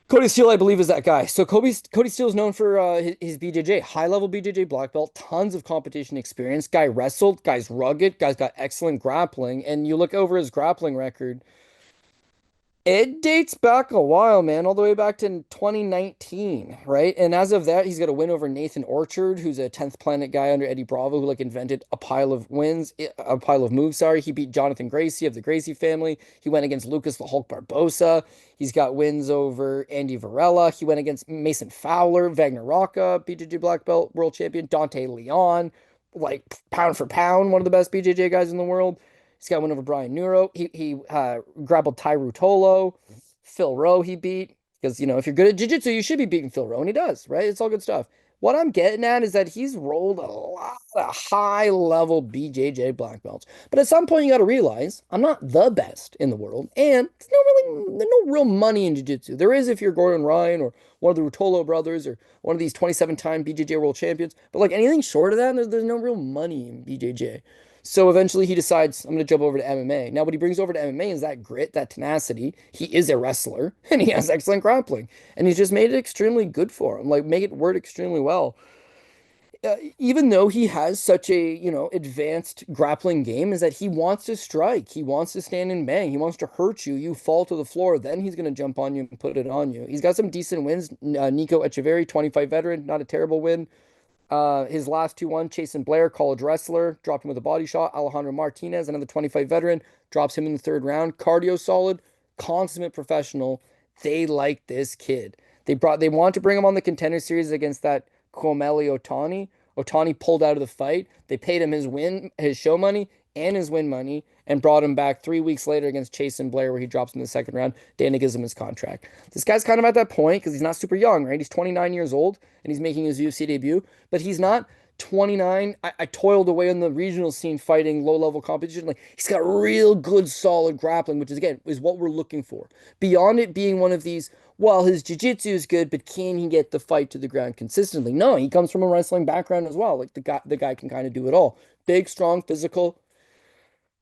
Cody Steele, I believe, is that guy. So Cody Steele is known for his BJJ, high level BJJ black belt, tons of competition experience. Guy wrestled, guy's rugged, guy's got excellent grappling, and you look over his grappling record. It dates back a while, man, all the way back to 2019, right? And as of that, he's got a win over Nathan Orchard, who's a 10th Planet guy under Eddie Bravo, who like invented a pile of moves, sorry. He beat Jonathan Gracie of the Gracie family. He went against Lucas the Hulk Barbosa. He's got wins over Andy Varela. He went against Mason Fowler, Wagner Rocca, BJJ Black Belt world champion, Dante Leon, like pound for pound, one of the best BJJ guys in the world. He's got one over Brian Neuro. He grappled Tyru Tolo, Phil Rowe he beat. Because, if you're good at jiu-jitsu, you should be beating Phil Rowe, and he does, right? It's all good stuff. What I'm getting at is that he's rolled a lot of high-level BJJ black belts. But at some point, you got to realize I'm not the best in the world, and there's no real money in jiu-jitsu. There is if you're Gordon Ryan or one of the Rutolo brothers or one of these 27-time BJJ world champions. But like anything short of that, there's no real money in BJJ. So eventually he decides, I'm going to jump over to MMA. Now, what he brings over to MMA is that grit, that tenacity. He is a wrestler and he has excellent grappling. And he's just made it extremely good for him, like make it work extremely well. even though he has such a, advanced grappling game, is that he wants to strike. He wants to stand and bang. He wants to hurt you. You fall to the floor, then he's going to jump on you and put it on you. He's got some decent wins. Nico Echeverry, 25 veteran, not a terrible win. His last two won, Chase and Blair, college wrestler, dropped him with a body shot. Alejandro Martinez, another 25 veteran, drops him in the third round. Cardio solid, consummate professional. They like this kid. They want to bring him on the contender series against that Komeli Otani. Otani pulled out of the fight. They paid him his show money and his win money, and brought him back 3 weeks later against Chase and Blair, where he drops him in the second round. Dana gives him his contract. This guy's kind of at that point because he's not super young, right? He's 29 years old and he's making his UFC debut, but he's not 29. I toiled away on the regional scene fighting low-level competition. Like, he's got real good, solid grappling, which is, again, is what we're looking for. Beyond it being one of these, well, his jiu-jitsu is good, but can he get the fight to the ground consistently? No, he comes from a wrestling background as well. Like, the guy can kind of do it all. Big, strong, physical,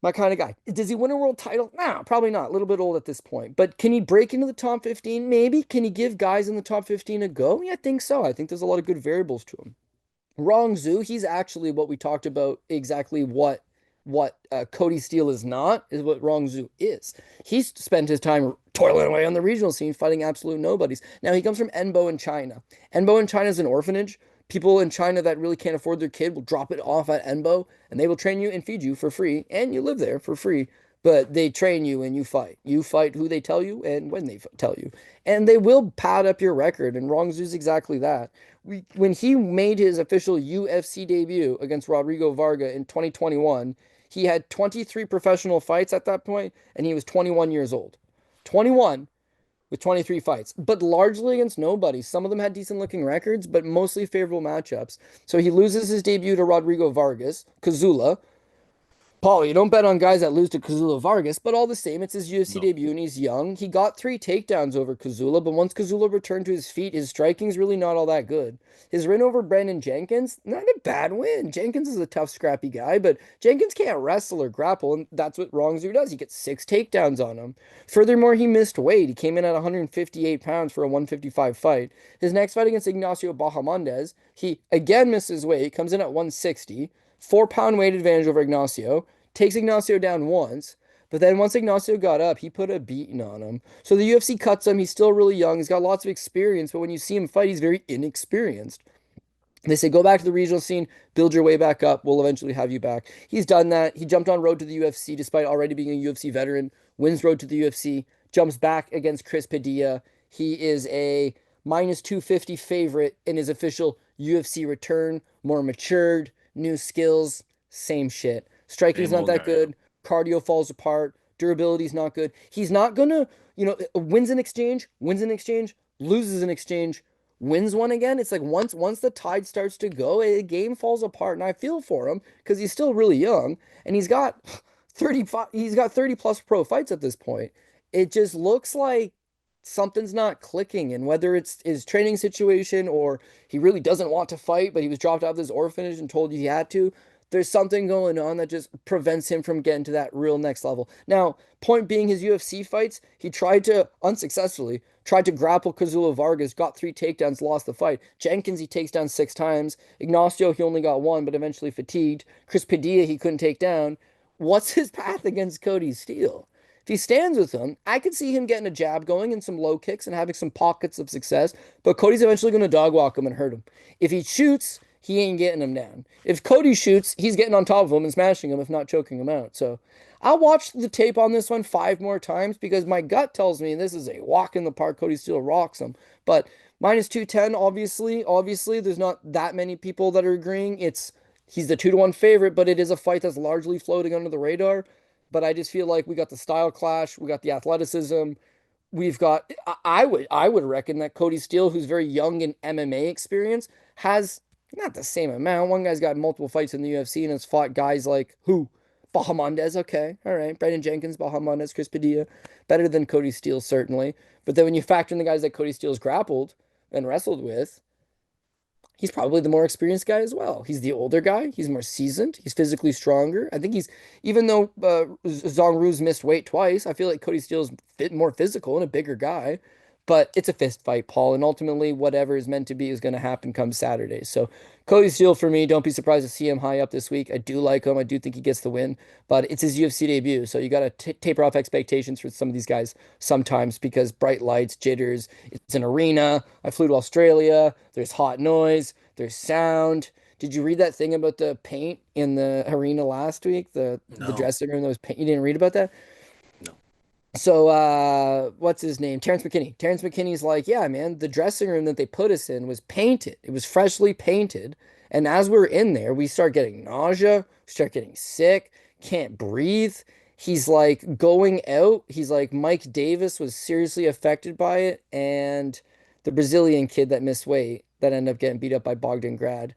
my kind of guy. Does he win a world title? No, probably not. A little bit old at this point. But can he break into the top 15? Maybe. Can he give guys in the top 15 a go? Yeah, I think so. I think there's a lot of good variables to him. Rong Zhu, he's actually what we talked about, exactly what Cody Steele is not, is what Rong Zhu is. He's spent his time toiling away on the regional scene, fighting absolute nobodies. Now, he comes from Enbo in China. Enbo in China is an orphanage. People in China that really can't afford their kid will drop it off at Enbo, and they will train you and feed you for free, and you live there for free. But they train you and you fight. You fight who they tell you and when they tell you. And they will pad up your record, and Rong Zhu's exactly that. When he made his official UFC debut against Rodrigo Varga in 2021, he had 23 professional fights at that point, and he was 21 years old. 21 with 23 fights, but largely against nobody. Some of them had decent looking records, but mostly favorable matchups. So he loses his debut to Rodrigo Vargas, Kazula. Paul, you don't bet on guys that lose to Kazula Vargas, but all the same, it's his UFC No. debut and he's young. He got 3 takedowns over Kazula, but once Kazula returned to his feet, his striking's really not all that good. His win over Brandon Jenkins, not a bad win. Jenkins is a tough, scrappy guy, but Jenkins can't wrestle or grapple, and that's what Rong Zhu does. He gets 6 takedowns on him. Furthermore, he missed weight. He came in at 158 pounds for a 155 fight. His next fight against Ignacio Bahamondes, he again misses weight, comes in at 160, 4 pound weight advantage over Ignacio, takes Ignacio down once, but then once Ignacio got up, he put a beating on him. So the UFC cuts him. He's still really young. He's got lots of experience, but when you see him fight, he's very inexperienced. They say, go back to the regional scene, build your way back up. We'll eventually have you back. He's done that. He jumped on road to the UFC despite already being a UFC veteran, wins road to the UFC, jumps back against Chris Padilla. He is a minus 250 favorite in his official UFC return, more matured, new skills, same shit. Striking's Same not old that guy. Yeah. good. Cardio falls apart. Durability's not good. He's not gonna, wins in exchange, loses in exchange, wins one again. It's like once the tide starts to go, a game falls apart. And I feel for him because he's still really young and he's got 30 plus pro fights at this point. It just looks like something's not clicking, and whether it's his training situation or he really doesn't want to fight, but he was dropped out of this orphanage and told he had to. There's something going on that just prevents him from getting to that real next level. Now, point being, his UFC fights, he tried to unsuccessfully tried to grapple Kazula Vargas, got 3 takedowns, lost the fight. Jenkins, he takes down 6 times. Ignacio, he only got one, but eventually fatigued. Chris Padilla, he couldn't take down. What's his path against Cody Steele? If he stands with him, I could see him getting a jab going and some low kicks and having some pockets of success, but Cody's eventually going to dog walk him and hurt him. If he shoots, he ain't getting him down. If Cody shoots, he's getting on top of him and smashing him, if not choking him out. So I'll watch the tape on this one 5 more times because my gut tells me this is a walk in the park. Cody Steele rocks him. But minus 210, obviously, there's not that many people that are agreeing. He's the 2-1 favorite, but it is a fight that's largely floating under the radar. But I just feel like we got the style clash, we got the athleticism, we've got. I would reckon that Cody Steele, who's very young in MMA experience, has not the same amount. One guy's got multiple fights in the UFC and has fought guys like who? Bahamondes, okay, all right. Brandon Jenkins, Bahamondes, Chris Padilla, better than Cody Steele, certainly. But then when you factor in the guys that Cody Steele's grappled and wrestled with, he's probably the more experienced guy as well. He's the older guy. He's more seasoned. He's physically stronger. I think even though Zhang Ru's missed weight twice, I feel like Cody Steele's more physical and a bigger guy. But it's a fist fight, Paul, and ultimately whatever is meant to be is going to happen come Saturday. So Cody Steele for me. Don't be surprised to see him high up this week. I do like him. I do think he gets the win, but it's his UFC debut, so you got to taper off expectations for some of these guys sometimes because bright lights, jitters. It's an arena. I flew to Australia. There's hot noise. There's sound. Did you read that thing about the paint in the arena last week? The No, dressing room that was paint. You didn't read about that? no. So, what's his name? Terrence McKinney. Terrence McKinney's like, yeah, man, the dressing room that they put us in was painted. It was freshly painted. And as we're in there, we start getting nausea, we start getting sick, can't breathe. He's like going out. He's like, Mike Davis was seriously affected by it. And the Brazilian kid that missed weight that ended up getting beat up by Bogdan Grad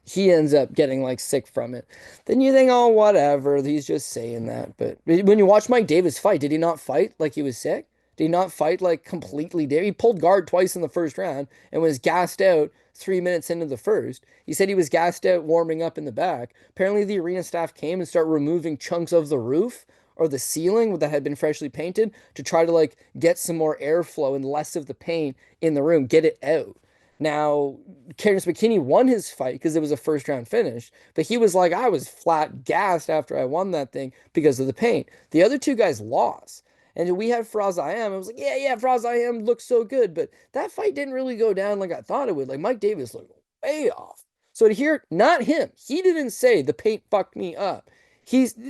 he ends up getting like sick from it. Then you think, oh, whatever, he's just saying that. But when you watch Mike Davis fight, did he not fight like he was sick? Did he not fight like completely dead? He pulled guard twice in the first round and was gassed out 3 minutes into the first. He said he was gassed out warming up in the back. Apparently, the arena staff came and started removing chunks of the roof or the ceiling that had been freshly painted to try to like get some more airflow and less of the paint in the room, get it out. Now, Terrence McKinney won his fight because it was a first round finish, but he was like, I was flat gassed after I won that thing because of the paint. The other two guys lost. And we had Faraz Ayam. I was like, yeah, Faraz Ayam looks so good, but that fight didn't really go down like I thought it would. Like Mike Davis looked way off. So to hear, not him, he didn't say the paint fucked me up.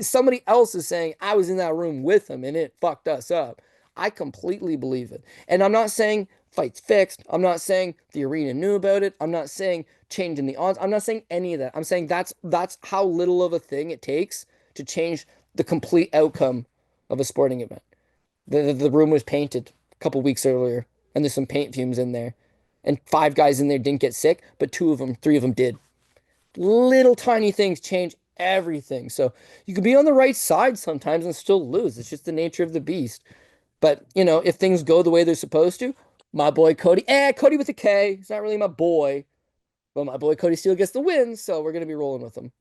Somebody else is saying I was in that room with him and it fucked us up. I completely believe it. And I'm not saying fight's fixed. I'm not saying the arena knew about it. I'm not saying changing the odds. I'm not saying any of that. I'm saying that's how little of a thing it takes to change the complete outcome of a sporting event. The room was painted a couple weeks earlier, and there's some paint fumes in there, and five guys in there didn't get sick, but three of them did. Little tiny things change everything. So you could be on the right side sometimes and still lose. It's just the nature of the beast. But, if things go the way they're supposed to, my boy Kody, Kody with a K. He's not really my boy, but my boy Kody Steele gets the win, so we're going to be rolling with him.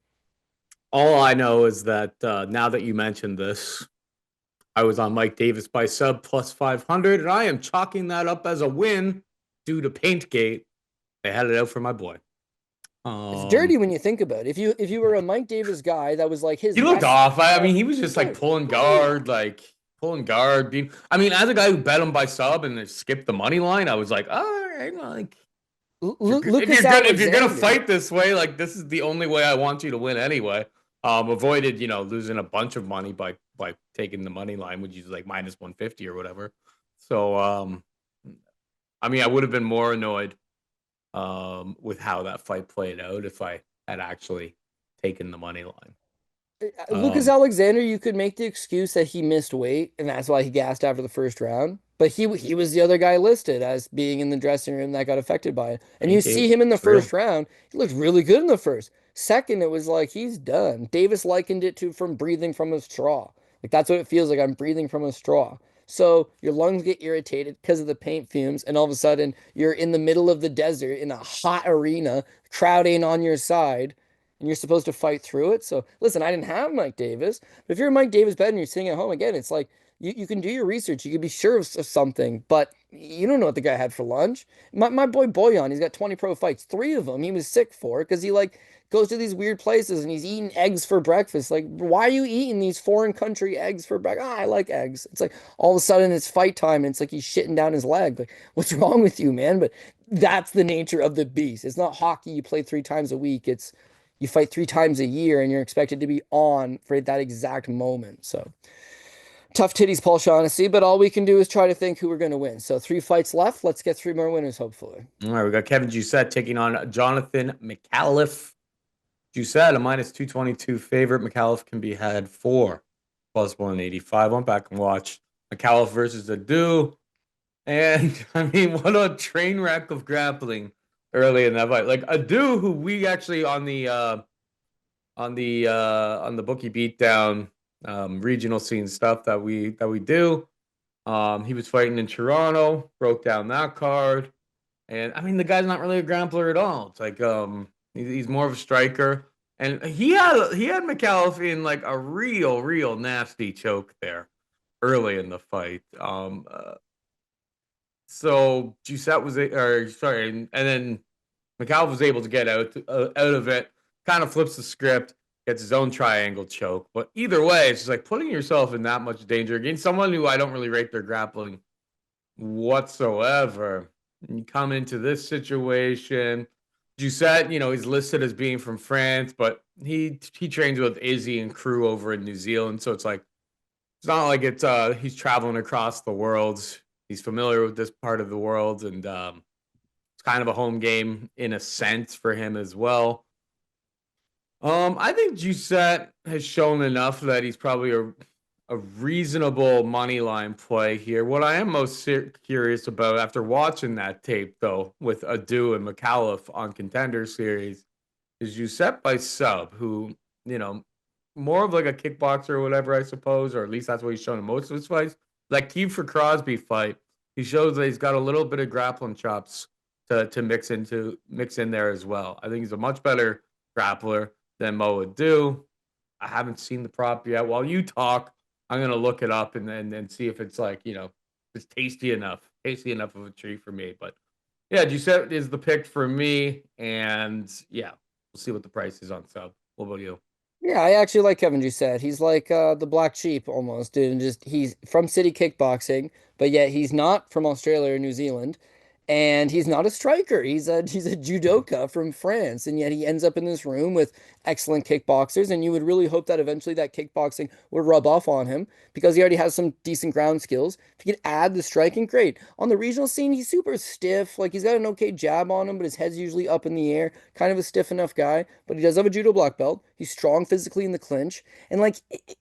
All I know is that now that you mentioned this, I was on Mike Davis by sub plus 500, and I am chalking that up as a win due to Paintgate. They had it out for my boy. It's dirty when you think about it. If you were a Mike Davis guy, that was like his He looked rest. off. I mean, he was just like pulling guard, Being, I mean, as a guy who bet him by sub and then skipped the money line, I was like, all right, like Lucas if you're gonna Alexander. fight this way, like this is the only way I want you to win anyway. Avoided losing a bunch of money by taking the money line, which is like minus 150 or whatever. So I mean, I would have been more annoyed with how that fight played out if I had actually taken the money line. Lucas Alexander, you could make the excuse that he missed weight and that's why he gassed after the first round. But he was the other guy listed as being in the dressing room that got affected by it. And you Paint gate, see him in the it's real. first round, he looked really good in the first. Second, it was like he's done. Davis likened it to from breathing from a straw. Like that's what it feels like. I'm breathing from a straw. So your lungs get irritated because of the paint fumes, and all of a sudden you're in the middle of the desert in a hot arena, crowd ain't on your side and you're supposed to fight through it. So listen, I didn't have Mike Davis, but if you're a Mike Davis bet and you're sitting at home again, it's like you can do your research. You can be sure of something, but you don't know what the guy had for lunch. My boy Boyan, he's got 20 pro fights. Three of them he was sick for because he like goes to these weird places and he's eating eggs for breakfast. Like, why are you eating these foreign country eggs for breakfast? I like eggs. It's like all of a sudden it's fight time and it's like he's shitting down his leg. Like, what's wrong with you, man? But that's the nature of the beast. It's not hockey you play 3 times a week. It's you fight 3 times a year and you're expected to be on for that exact moment. So tough titties, Paul Shaughnessy, but all we can do is try to think who we're going to win. So 3 fights left. Let's get 3 more winners, hopefully. All right, we got Kevin Doucette taking on Jonathan McAuliffe. Doucette, a minus 222 favorite. McAuliffe can be had for plus 185. Went back and watched McAuliffe versus Adu. And I mean, what a train wreck of grappling early in that fight. Like Adu, who we actually on the bookie beatdown regional scene stuff that we do. He was fighting in Toronto, broke down that card. And I mean, the guy's not really a grappler at all. It's like he's more of a striker. And he had McAuliffe in like a real nasty choke there early in the fight. So Giuseppe or sorry, and then McAuliffe was able to get out of it. Kind of flips the script, gets his own triangle choke. But either way, it's just like putting yourself in that much danger against someone who I don't really rate their grappling whatsoever. And you come into this situation. Giuseppe, he's listed as being from France, but he trains with Izzy and crew over in New Zealand. So it's like it's not like he's traveling across the world. He's familiar with this part of the world, and it's kind of a home game in a sense for him as well. I think Giuseppe has shown enough that he's probably a reasonable money line play here. What I am most curious about after watching that tape, though, with Adu and McAuliffe on Contender Series, is Giuseppe by sub, who, more of like a kickboxer or whatever, I suppose, or at least that's what he's shown in most of his fights. Like Kiefer Crosby fight, he shows that he's got a little bit of grappling chops to mix in there as well. I think he's a much better grappler than Mo Adu. I haven't seen the prop yet. While you talk, I'm gonna look it up and then see if it's like it's tasty enough of a treat for me. But yeah, Giuseppe is the pick for me, and yeah, we'll see what the price is on sub. What about you? Yeah, I actually like Kevin Doucette. He's like the black sheep almost, dude. And just he's from City Kickboxing, but yet he's not from Australia or New Zealand, and he's not a striker. He's a judoka from France, and yet he ends up in this room with excellent kickboxers. And you would really hope that eventually that kickboxing would rub off on him because he already has some decent ground skills. If he could add the striking, great. On the regional scene, he's super stiff. Like he's got an okay jab on him, but his head's usually up in the air. Kind of a stiff enough guy, but he does have a judo black belt. He's strong physically in the clinch, and like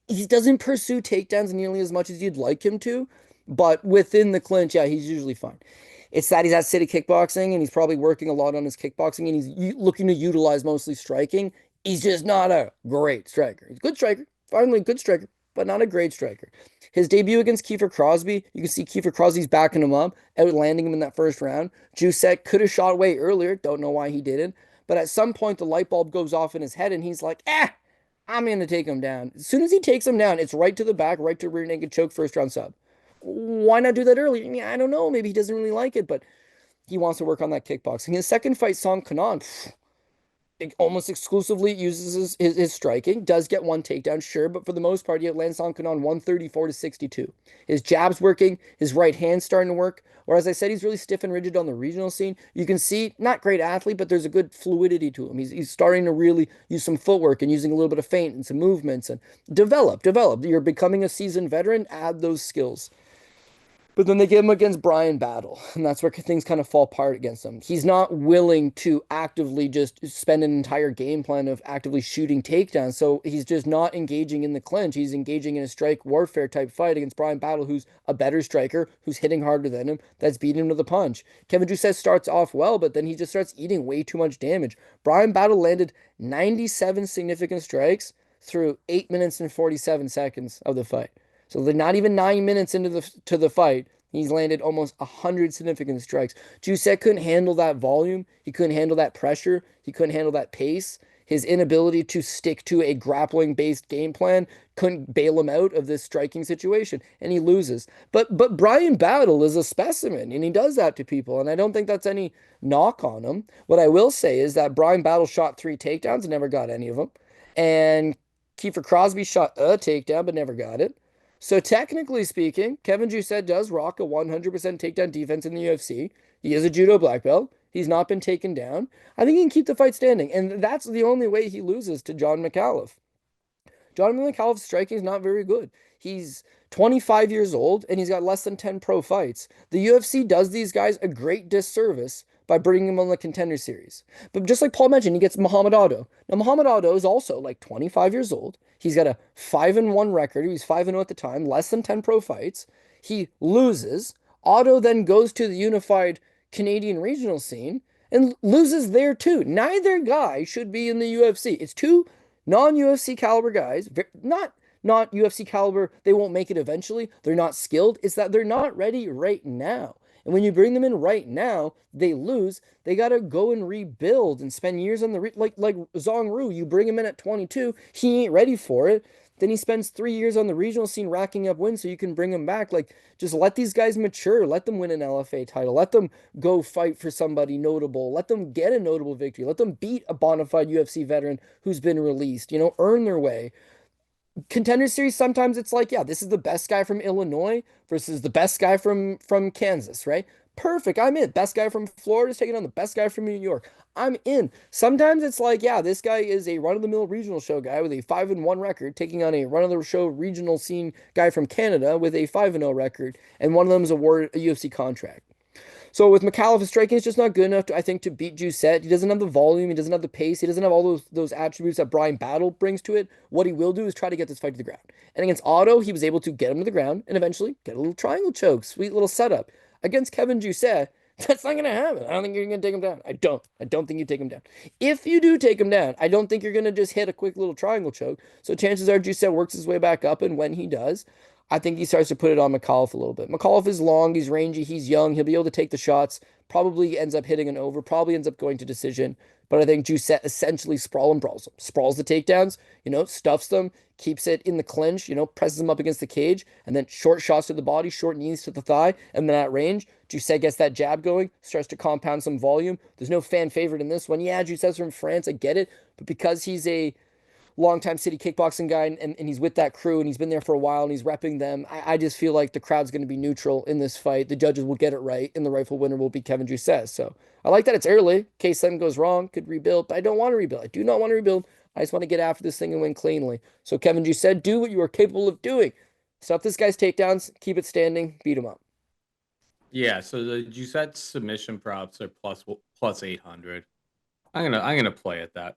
he doesn't pursue takedowns nearly as much as you'd like him to. But within the clinch, yeah, he's usually fine. It's that he's at City Kickboxing and he's probably working a lot on his kickboxing and he's looking to utilize mostly striking. He's just not a great striker. He's a good striker, finally good striker, but not a great striker. His debut against Kiefer Crosby, you can see Kiefer Crosby's backing him up, outlanding him in that first round. Giuseppe could have shot way earlier, don't know why he didn't. But at some point, the light bulb goes off in his head and he's like, I'm going to take him down. As soon as he takes him down, it's right to the back, right to rear naked choke, first round sub. Why not do that early? I mean, I don't know. Maybe he doesn't really like it, but he wants to work on that kickboxing. His second fight, Song Kanan, almost exclusively uses his striking. Does get one takedown, sure, but for the most part, he outlands Song Kanan 134 to 62. His jab's working. His right hand's starting to work. Or as I said, he's really stiff and rigid on the regional scene. You can see, not great athlete, but there's a good fluidity to him. He's starting to really use some footwork and using a little bit of feint and some movements and develop. You're becoming a seasoned veteran. Add those skills. But then they get him against Brian Battle, and that's where things kind of fall apart against him. He's not willing to actively just spend an entire game plan of actively shooting takedowns. So he's just not engaging in the clinch. He's engaging in a strike warfare type fight against Brian Battle, who's a better striker, who's hitting harder than him, that's beating him to the punch. Kevin Doucette starts off well, but then he just starts eating way too much damage. Brian Battle landed 97 significant strikes through 8 minutes and 47 seconds of the fight. So they're not even 9 minutes into the fight. He's landed almost 100 significant strikes. Giuseppe couldn't handle that volume. He couldn't handle that pressure. He couldn't handle that pace. His inability to stick to a grappling-based game plan couldn't bail him out of this striking situation, and he loses. But Brian Battle is a specimen, and he does that to people, and I don't think that's any knock on him. What I will say is that Brian Battle shot 3 takedowns and never got any of them, and Kiefer Crosby shot a takedown but never got it. So technically speaking, Kevin Doucette does rock a 100% takedown defense in the UFC. He is a judo black belt. He's not been taken down. I think he can keep the fight standing, and that's the only way he loses to John McAuliffe. John McAuliffe's striking is not very good. He's 25 years old and he's got less than 10 pro fights. The UFC does these guys a great disservice by bringing him on the Contender Series. But just like Paul mentioned, he gets Muhammad Otto. Now, Muhammad Otto is also like 25 years old. He's got a 5-1 record. He was 5-0 at the time, less than 10 pro fights. He loses. Otto then goes to the unified Canadian regional scene and loses there too. Neither guy should be in the UFC. It's two non-UFC caliber guys, not UFC caliber. They won't make it eventually. They're not skilled. It's that they're not ready right now. And when you bring them in right now, they lose. They got to go and rebuild and spend years on the like Zhang Ru. You bring him in at 22, he ain't ready for it. Then he spends 3 years on the regional scene racking up wins so you can bring him back. Like, just let these guys mature. Let them win an LFA title. Let them go fight for somebody notable. Let them get a notable victory. Let them beat a bona fide UFC veteran who's been released. Earn their way. Contender series, sometimes it's like, yeah, this is the best guy from Illinois versus the best guy from Kansas, right? Perfect. I'm in. Best guy from Florida is taking on the best guy from New York. I'm in. Sometimes it's like, yeah, this guy is a run-of-the-mill regional show guy with a 5-1 record, taking on a run-of-the-show regional scene guy from Canada with a 5-0 record, and one of them is awarded a UFC contract. So with McAuliffe, his striking is just not good enough, I think, to beat Giuseppe. He doesn't have the volume. He doesn't have the pace. He doesn't have all those attributes that Brian Battle brings to it. What he will do is try to get this fight to the ground. And against Otto, he was able to get him to the ground and eventually get a little triangle choke. Sweet little setup. Against Kevin Giuseppe, that's not going to happen. I don't think you're going to take him down. I don't. I don't think you take him down. If you do take him down, I don't think you're going to just hit a quick little triangle choke. So chances are Giuseppe works his way back up, and when he does, I think he starts to put it on McAuliffe a little bit. McAuliffe is long, he's rangy, he's young, he'll be able to take the shots, probably ends up hitting an over, probably ends up going to decision. But I think Giuseppe essentially sprawls him. Sprawls the takedowns, stuffs them, keeps it in the clinch, presses him up against the cage, and then short shots to the body, short knees to the thigh, and then at range, Giuseppe gets that jab going, starts to compound some volume. There's no fan favorite in this one. Yeah, Giuseppe's from France, I get it, but because he's a longtime city kickboxing guy and he's with that crew and he's been there for a while and he's repping them. I just feel like the crowd's going to be neutral in this fight. The judges will get it right and the rightful winner will be Kevin Giuseppe. So I like that it's early. In case something goes wrong, could rebuild, but I don't want to rebuild. I do not want to rebuild. I just want to get after this thing and win cleanly. So Kevin Giuseppe, do what you are capable of doing. Stop this guy's takedowns, keep it standing, beat him up. Yeah, so the Giuseppe submission props are plus 800. I'm gonna play at that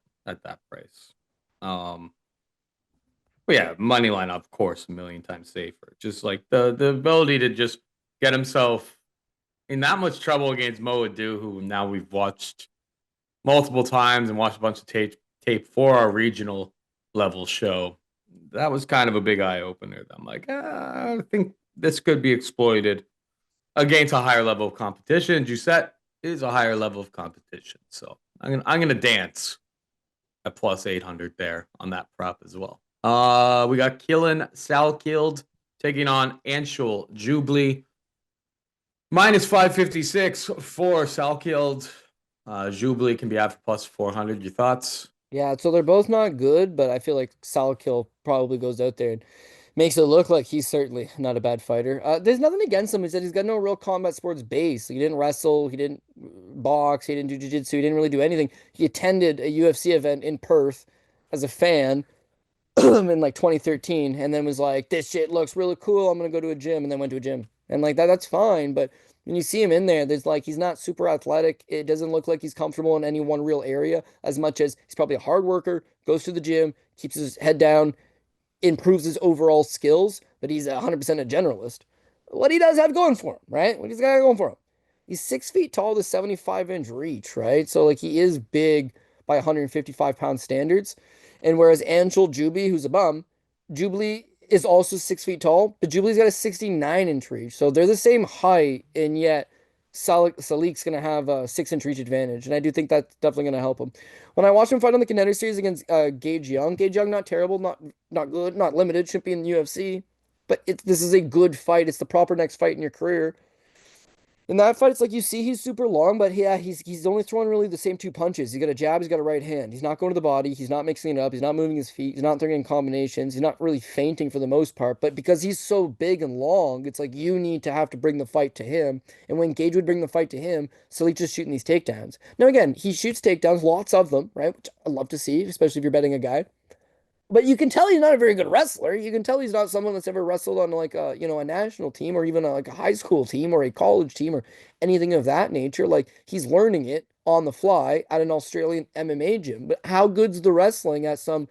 price. Um, but yeah, money line, of course, a million times safer. Just like the ability to just get himself in that much trouble against Mo Adu, who now we've watched multiple times and watched a bunch of tape for our regional level show. That was kind of a big eye opener. I'm like, I think this could be exploited against a higher level of competition. Giuseppe is a higher level of competition, so I'm gonna dance at plus 800 there on that prop as well. We got Killen Salkilled taking on Anshul Jubli. Minus 556 for Salkilled. Jubli can be out for plus 400. Your thoughts? Yeah, so they're both not good, but I feel like Salkill probably goes out there and makes it look like he's certainly not a bad fighter. There's nothing against him. He said he's got no real combat sports base. He didn't wrestle, he didn't box, he didn't do jiu-jitsu, he didn't really do anything. He attended a UFC event in Perth as a fan in like 2013 and then was like, this shit looks really cool. I'm gonna go to a gym, and then went to a gym. And like that's fine, but when you see him in there, there's like he's not super athletic. It doesn't look like he's comfortable in any one real area as much as he's probably a hard worker, goes to the gym, keeps his head down, improves his overall skills, but he's 100% a generalist. What he does have going for him, right? What he's got going for him. He's 6 feet tall to 75-inch reach, right? So like he is big by 155-pound standards. And whereas Anshul Jubi, who's a bum, Jubilee is also 6 feet tall, but Jubilee's got a 69-inch reach. So they're the same height, and yet Salik's going to have a 6-inch reach advantage. And I do think that's definitely going to help him. When I watched him fight on the contender series against Gage Young, not terrible, not good, not limited, shouldn't be in the UFC. But this is a good fight. It's the proper next fight in your career. In that fight, it's like you see he's super long, but yeah, he's only throwing really the same two punches. He's got a jab, he's got a right hand. He's not going to the body, he's not mixing it up, he's not moving his feet, he's not throwing in combinations, he's not really feinting for the most part. But because he's so big and long, it's like you need to have to bring the fight to him. And when Gage would bring the fight to him, Salik just shooting these takedowns. Now again, he shoots takedowns, lots of them, right? Which I love to see, especially if you're betting a guy. But you can tell he's not a very good wrestler. You can tell he's not someone that's ever wrestled on like a national team or even like a high school team or a college team or anything of that nature. Like he's learning it on the fly at an Australian MMA gym. But how good's the wrestling at some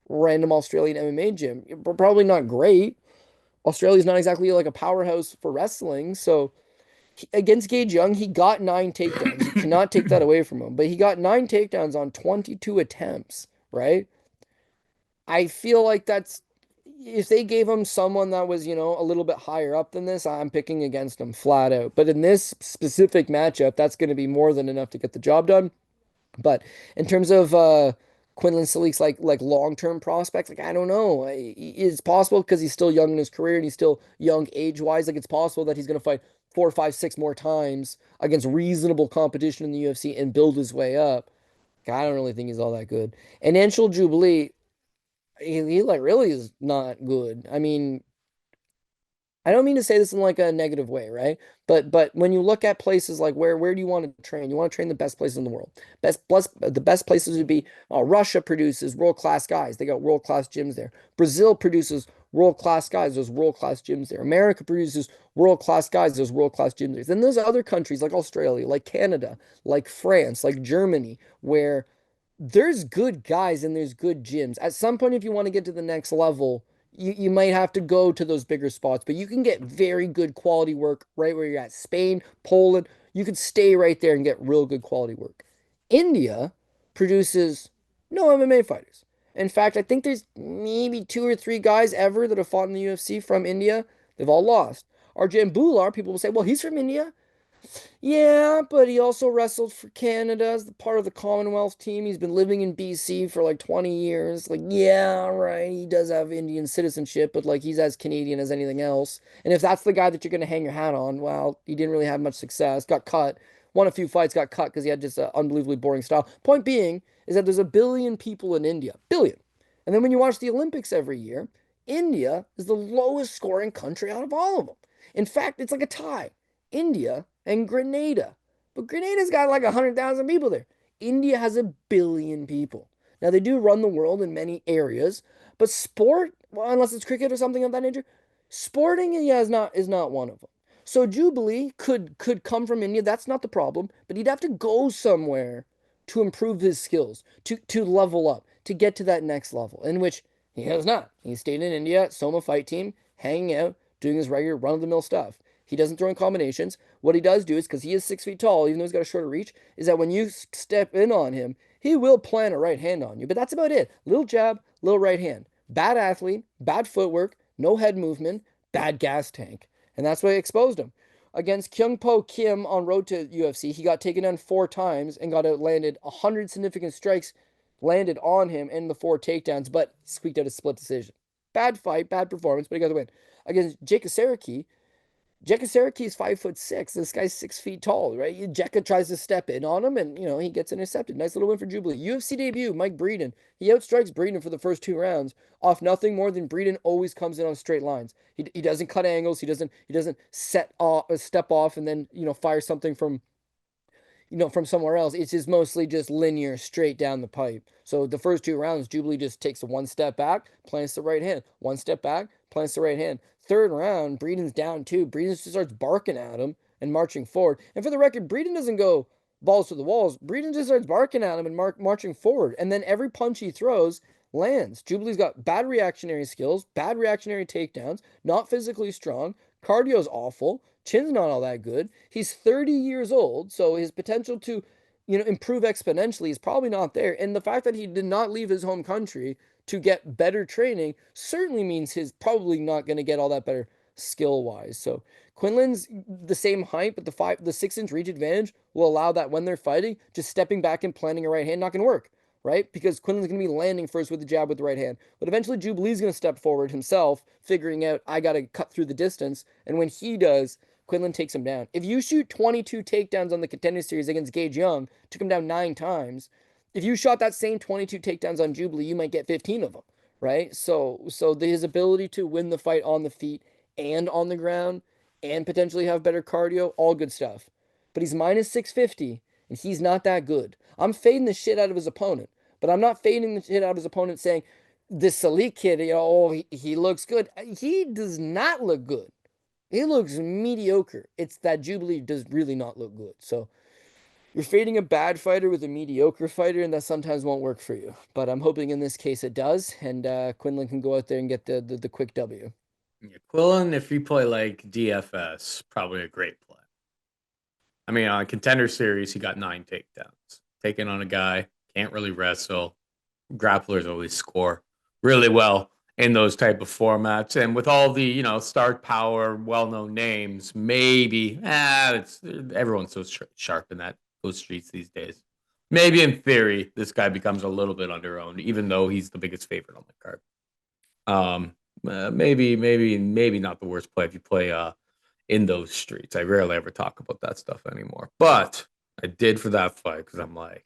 random Australian MMA gym? Probably not great. Australia's not exactly like a powerhouse for wrestling. So against Gage Young, he got 9 takedowns. You cannot take that away from him. But he got 9 takedowns on 22 attempts, right? I feel like that's if they gave him someone that was, a little bit higher up than this, I'm picking against him flat out. But in this specific matchup, that's going to be more than enough to get the job done. But in terms of Quinlan Salik's like long-term prospects? Like, I don't know. It's possible because he's still young in his career and he's still young age-wise. Like, it's possible that he's going to fight 4, 5, 6 more times against reasonable competition in the UFC and build his way up. I don't really think he's all that good. And Anshul Jubilee, he like really is not good. I mean, I don't mean to say this in like a negative way, right? But when you look at places like where do you want to train? You want to train the best places in the world. The best places would be Russia produces world-class guys. They got world-class gyms there. Brazil produces world-class guys. There's world-class gyms there. America produces world-class guys. There's world-class gyms there. Then there's other countries like Australia, like Canada, like France, like Germany, where there's good guys and there's good gyms. At some point, if you want to get to the next level, you might have to go to those bigger spots, but you can get very good quality work right where you're at. Spain, Poland, you could stay right there and get real good quality work. India produces no MMA fighters. In fact, I think there's maybe 2 or 3 guys ever that have fought in the UFC from India. They've all lost. Arjan Bular, people will say, well, he's from India. Yeah, but he also wrestled for Canada as the part of the Commonwealth team. He's been living in BC for like 20 years. Like, yeah, right. He does have Indian citizenship, but like he's as Canadian as anything else. And if that's the guy that you're going to hang your hat on, well, he didn't really have much success. Got cut. Won a few fights, got cut because he had just an unbelievably boring style. Point being is that there's 1 billion people in India. Billion. And then when you watch the Olympics every year, India is the lowest scoring country out of all of them. In fact, it's like a tie. India and Grenada. But Grenada's got like 100,000 people there. India has 1 billion people. Now, they do run the world in many areas, but sport, well, unless it's cricket or something of that nature, sporting, yeah, is not one of them. So Jubilee could come from India. That's not the problem, but he'd have to go somewhere to improve his skills, to level up, to get to that next level, in which he has not. He stayed in India, Soma Fight Team, hanging out, doing his regular run-of-the-mill stuff. He doesn't throw in combinations. What he does do is, because he is 6 feet tall, even though he's got a shorter reach, is that when you step in on him, he will plant a right hand on you. But that's about it. Little jab, little right hand. Bad athlete, bad footwork, no head movement, bad gas tank. And that's what exposed him. Against Kyung Po Kim on road to UFC, he got taken down 4 times and got outlanded 100 significant strikes landed on him in the 4 takedowns, but squeaked out a split decision. Bad fight, bad performance, but he got the win. Against Jake Jekisereki's 5'6". This guy's 6 feet tall, right? Jekka tries to step in on him, and he gets intercepted. Nice little win for Jubilee. UFC debut, Mike Breeden. He outstrikes Breeden for the first 2 rounds off nothing more than Breeden always comes in on straight lines. He doesn't cut angles. He doesn't step off and then fire something from somewhere else. It's just mostly just linear, straight down the pipe. So the first 2 rounds, Jubilee just takes one step back, plants the right hand. One step back, plants the right hand. Third round, Breeden's down 2. Breeden just starts barking at him and marching forward. And for the record, Breeden doesn't go balls to the walls. Breeden just starts barking at him and marching forward. And then every punch he throws lands. Jubilee's got bad reactionary skills, bad reactionary takedowns, not physically strong. Cardio's awful. Chin's not all that good. He's 30 years old, so his potential to, improve exponentially is probably not there. And the fact that he did not leave his home country to get better training certainly means he's probably not going to get all that better skill wise. So Quinlan's the same height, but the 6 inch reach advantage will allow that when they're fighting, just stepping back and planting a right hand not going to work, right? Because Quinlan's going to be landing first with the jab with the right hand. But eventually Jubilee's going to step forward himself, figuring out I got to cut through the distance. And when he does, Quinlan takes him down. If you shoot 22 takedowns on the Contender Series against Gage Young, took him down 9 times. If you shot that same 22 takedowns on Jubilee, you might get 15 of them, right? So his ability to win the fight on the feet and on the ground and potentially have better cardio, all good stuff. But he's minus 650, and he's not that good. I'm fading the shit out of his opponent, but I'm not fading the shit out of his opponent saying, this Salik kid, he looks good. He does not look good. He looks mediocre. It's that Jubilee does really not look good. So you're fading a bad fighter with a mediocre fighter, and that sometimes won't work for you. But I'm hoping in this case it does, and Quinlan can go out there and get the quick W. Yeah, Quillen, if you play like DFS, probably a great play. I mean, on Contender Series, he got 9 takedowns. Taking on a guy, can't really wrestle. Grapplers always score really well in those type of formats. And with all the, star power, well-known names, maybe, everyone's so sharp in those streets these days. maybe in theory, this guy becomes a little bit underowned, even though he's the biggest favorite on the card. Maybe not the worst play if you play in those streets. I rarely ever talk about that stuff anymore, but I did for that fight because I'm like,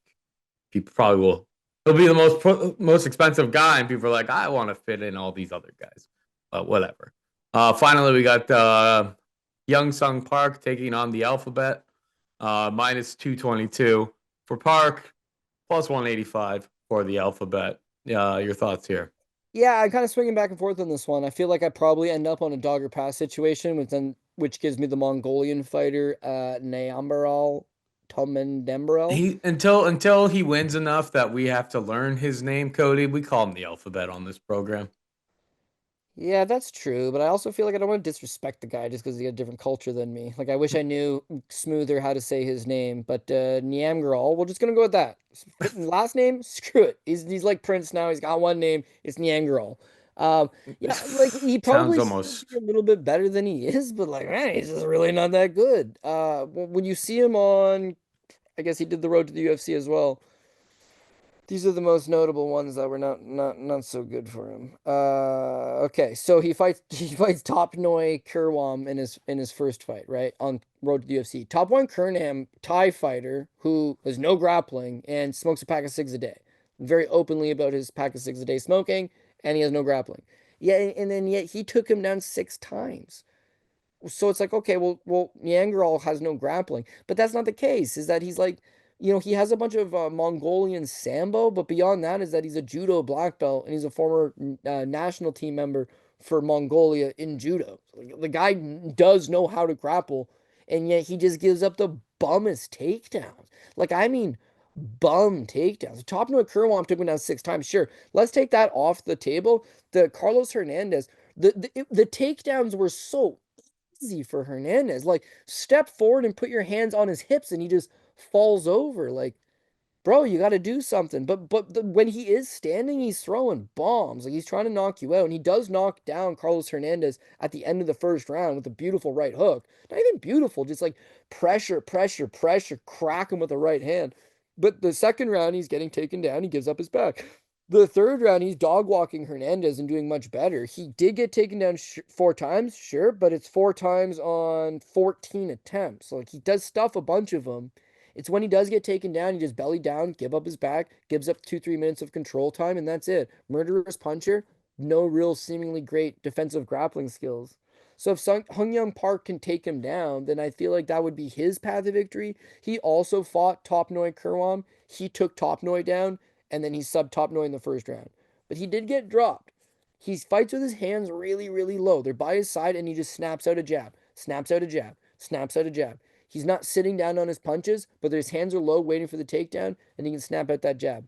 people probably will. He'll be the most expensive guy, and people are like, I want to fit in all these other guys, but whatever. Finally, we got Young Sung Park taking on the Alphabet, minus 222 for Park, plus 185 for the Alphabet. Your thoughts here? Yeah, I'm kind of swinging back and forth on this one. I feel like I probably end up on a dog or pass situation, which gives me the Mongolian fighter, Neambaral Tomendembrel. Until he wins enough that we have to learn his name, Kody. We call him the Alphabet on this program. Yeah, that's true, but I also feel like I don't want to disrespect the guy just because he had a different culture than me. Like I wish I knew smoother how to say his name, but Niamgral, we're just gonna go with that. Last name, screw it. He's like Prince now. He's got one name. It's Niamgral. Yeah, like he Sounds probably should be almost. a little bit better than he is, but like man, he's just really not that good. When you see him on, I guess he did the road to the UFC as well. These are the most notable ones that were not so good for him. Okay, so he fights Top Noi Kurwam in his first fight, right? On road to the UFC. Top one Kurnam, Thai fighter who has no grappling and smokes a pack of cigs a day. Very openly about his pack of cigs a day smoking, and he has no grappling. Yeah, and then yet he took him down 6 times. So it's like, okay, well, Yangerol has no grappling, but that's not the case. Is that he's like, he has a bunch of Mongolian sambo, but beyond that is that he's a judo black belt and he's a former national team member for Mongolia in judo. Like, the guy does know how to grapple, and yet he just gives up the bummest takedowns. Like, I mean, bum takedowns. Top Noah Kerwam took him down 6 times. Sure, let's take that off the table. The Carlos Hernandez, the takedowns were so easy for Hernandez. Like, step forward and put your hands on his hips, and he just falls over. Like, bro, you got to do something. But when he is standing, he's throwing bombs. Like he's trying to knock you out, and he does knock down Carlos Hernandez at the end of the first round with a beautiful right hook. Not even beautiful, just like pressure, pressure, pressure, crack him with the right hand. But the second round, he's getting taken down. He gives up his back. The third round, he's dog walking Hernandez and doing much better. He did get taken down 4 times, sure, but it's 4 times on 14 attempts. So like he does stuff a bunch of them. It's when he does get taken down, he just belly down, give up his back, gives up 2-3 minutes of control time, and that's it. Murderous puncher, no real seemingly great defensive grappling skills. So if Hung Young Park can take him down, then I feel like that would be his path to victory. He also fought Top Noi Kurwam. He took Top Noi down, and then he subbed Top Noi in the first round. But he did get dropped. He fights with his hands really, really low. They're by his side, and he just snaps out a jab, snaps out a jab, snaps out a jab. He's not sitting down on his punches, but his hands are low, waiting for the takedown, and he can snap out that jab.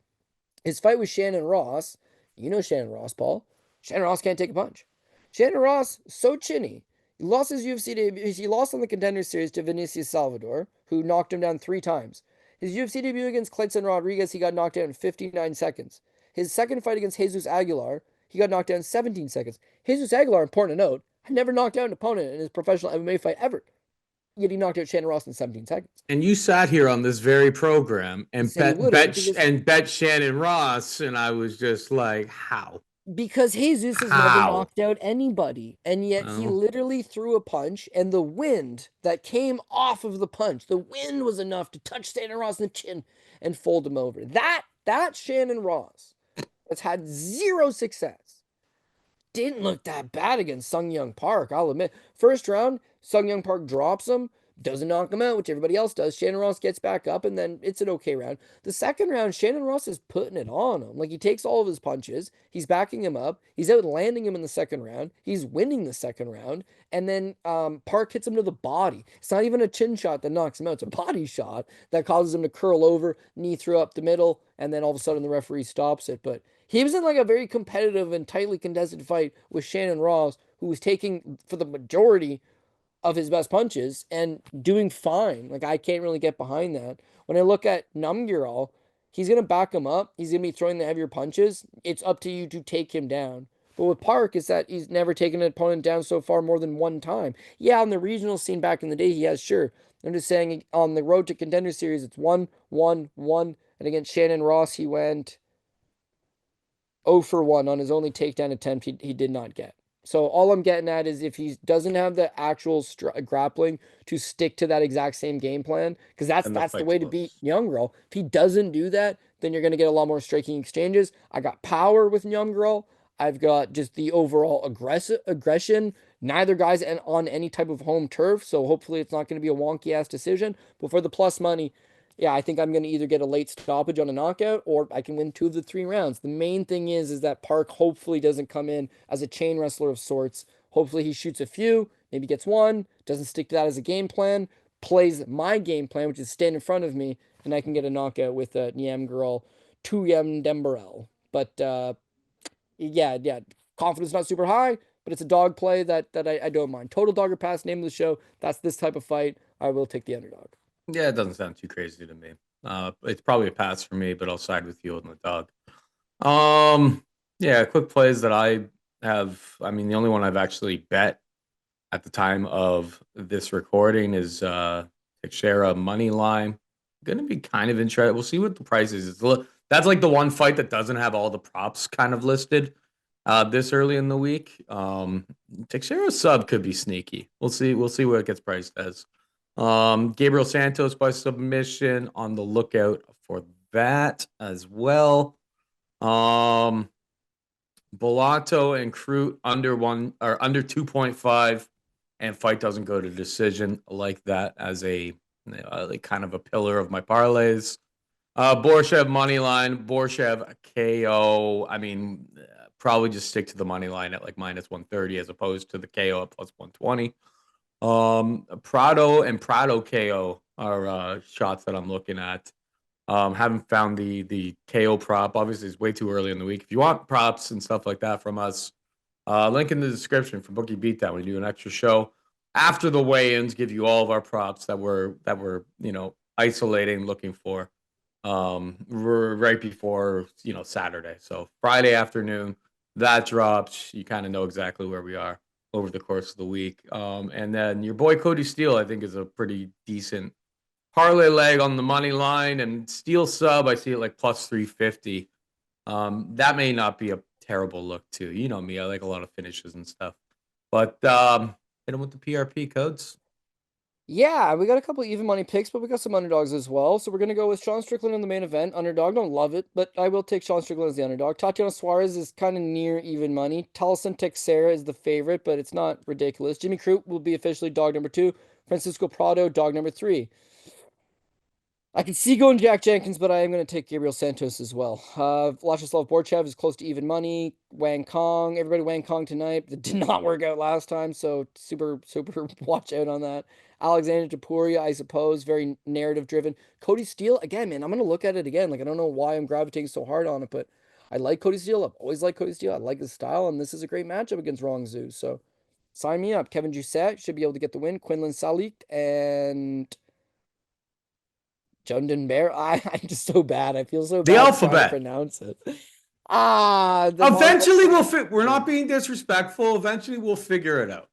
His fight with Shannon Ross, you know Shannon Ross, Paul. Shannon Ross can't take a punch. Shannon Ross, so chinny. He lost his UFC debut. He lost on the Contender Series to Vinicius Salvador, who knocked him down 3 times. His UFC debut against Clayton Rodriguez, he got knocked down in 59 seconds. His second fight against Jesus Aguilar, he got knocked down in 17 seconds. Jesus Aguilar, important to note, had never knocked out an opponent in his professional MMA fight ever. Yet he knocked out Shannon Ross in 17 seconds. And you sat here on this very program You and said he wouldn't bet Shannon Ross, and I was just like, how? because Jesus has never How? knocked out anybody, and yet he Oh. literally threw a punch, and the wind that came off of the punch, the wind was enough to touch Shannon Ross in the chin and fold him over. That Shannon Ross has had zero success. Didn't look that bad against Sung Young Park, I'll admit. First round, Sung Young Park drops him, doesn't knock him out, which everybody else does. Shannon Ross gets back up, and then it's an okay round. The second round, Shannon Ross is putting it on him. Like, he takes all of his punches, he's backing him up, he's out landing him in the second round, he's winning the second round, and then Park hits him to the body. It's not even a chin shot that knocks him out, it's a body shot that causes him to curl over, knee through up the middle, and then all of a sudden the referee stops it. But he was in like a very competitive and tightly contested fight with Shannon Ross, who was taking for the majority of his best punches and doing fine. Like, I can't really get behind that. When I look at Namgiral, he's going to back him up. He's going to be throwing the heavier punches. It's up to you to take him down. But with Park, is that he's never taken an opponent down so far more than one time. Yeah, on the regional scene back in the day, he has, sure. I'm just saying on the road to Contender Series, it's 1, 1, 1, And against Shannon Ross, he went 0 for 1 on his only takedown attempt he did not get. So all I'm getting at is if he doesn't have the actual grappling to stick to that exact same game plan, because And the that's the fight's way to beat close. Youngrel. If he doesn't do that, then you're going to get a lot more striking exchanges. I got power with Youngrel. I've got just the overall aggression. Neither guy's on any type of home turf, so hopefully it's not going to be a wonky ass decision. But for the plus money, yeah, I think I'm going to either get a late stoppage on a knockout or I can win 2 of the 3 rounds. The main thing is that Park hopefully doesn't come in as a chain wrestler of sorts. Hopefully he shoots a few, maybe gets one, doesn't stick to that as a game plan, plays my game plan, which is stand in front of me, and I can get a knockout with a Niam girl, Tuyem Dembarel. But yeah, confidence not super high, but it's a dog play that I don't mind. Total dog or pass, name of the show. That's this type of fight. I will take the underdog. Yeah, it doesn't sound too crazy to me. It's probably a pass for me, but I'll side with you on the dog. Um, yeah, quick plays that I have. I mean, the only one I've actually bet at the time of this recording is Teixeira money line. Gonna be kind of interested. We'll see what the price is. That's like the one fight that doesn't have all the props kind of listed this early in the week. Teixeira sub could be sneaky. We'll see. We'll see what it gets priced as. Gabriel Santos by submission, on the lookout for that as well. Bellato and Crute under 1 or under 2.5, and fight doesn't go to decision. I like that as a like kind of a pillar of my parlays. Borshchev money line, Borshchev KO. I mean, probably just stick to the money line at like -130 as opposed to the KO at +120. Prado and Prado KO are shots that I'm looking at. Haven't found the KO prop. Obviously, it's way too early in the week. If you want props and stuff like that from us, link in the description for Bookie Beatdown. We do an extra show after the weigh-ins, give you all of our props that we're isolating, looking for. We're right before Saturday, so Friday afternoon that drops. You kind of know exactly where we are over the course of the week. And then your boy Cody Steele, I think, is a pretty decent parlay leg on the money line, and Steele sub, I see it like +350. That may not be a terrible look too. You know me, I like a lot of finishes and stuff. But hit them with the PRP codes. Yeah, we got a couple even money picks, but we got some underdogs as well. So we're gonna go with Sean Strickland in the main event. Underdog, don't love it, but I will take Sean Strickland as the underdog. Tatiana Suarez is kind of near even money. Talisson Teixeira is the favorite, but it's not ridiculous. Jimmy Crute will be officially dog number 2. Francisco Prado, dog number 3. I can see going Jack Jenkins, but I am going to take Gabriel Santos as well. Viecheslav Borshchev is close to even money. Wang Cong, everybody Wang Cong tonight. That did not work out last time, so super watch out on that. Aleksandre Topuria, I suppose, very narrative driven. Cody Steele, again, man, I'm going to look at it again. Like, I don't know why I'm gravitating so hard on it, but I like Cody Steele. I've always liked Cody Steele. I like his style, and this is a great matchup against Rong Zhu. So sign me up. Kevin Jousset should be able to get the win. Quinlan Salikt and Jundon Bear. I'm just so bad. I feel so The bad trying to alphabet. pronounce it. Eventually we'll fit. We're not being disrespectful. Eventually we'll figure it out.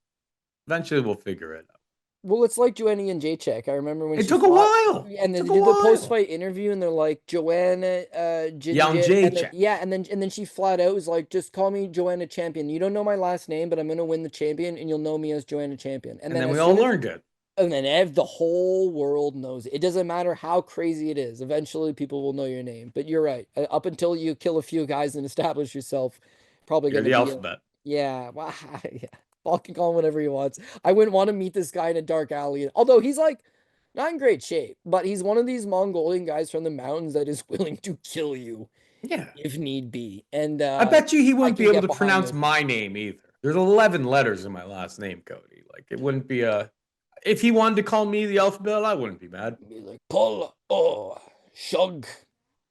Eventually we'll figure it out. Well, it's like Joanna and Jacek. I remember when It she took a fought, while. and It then took they a do the while. post-fight interview, and they're like Joanna, Young Ginger, and then Jacek. yeah, and then she flat out was like, just call me Joanna Champion. You don't know my last name, but I'm gonna win the champion, and you'll know me as Joanna Champion. And then then we as all soon as learned it. And then the whole world knows it. It doesn't matter how crazy it is. Eventually, people will know your name. But you're right. Up until you kill a few guys and establish yourself, probably You're going to the be alphabet. yeah. Well, yeah. Paul can call him whatever he wants. I wouldn't want to meet this guy in a dark alley. Although he's like not in great shape, but he's one of these Mongolian guys from the mountains that is willing to kill you Yeah. if need be. And I bet you he I wouldn't be can able get to behind pronounce it. my name either. There's 11 letters in my last name, Cody. Like, it wouldn't be a. If he wanted to call me the alphabet, I wouldn't be mad. Be like Paul Shug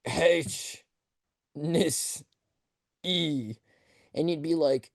H Nis E. And you'd be like,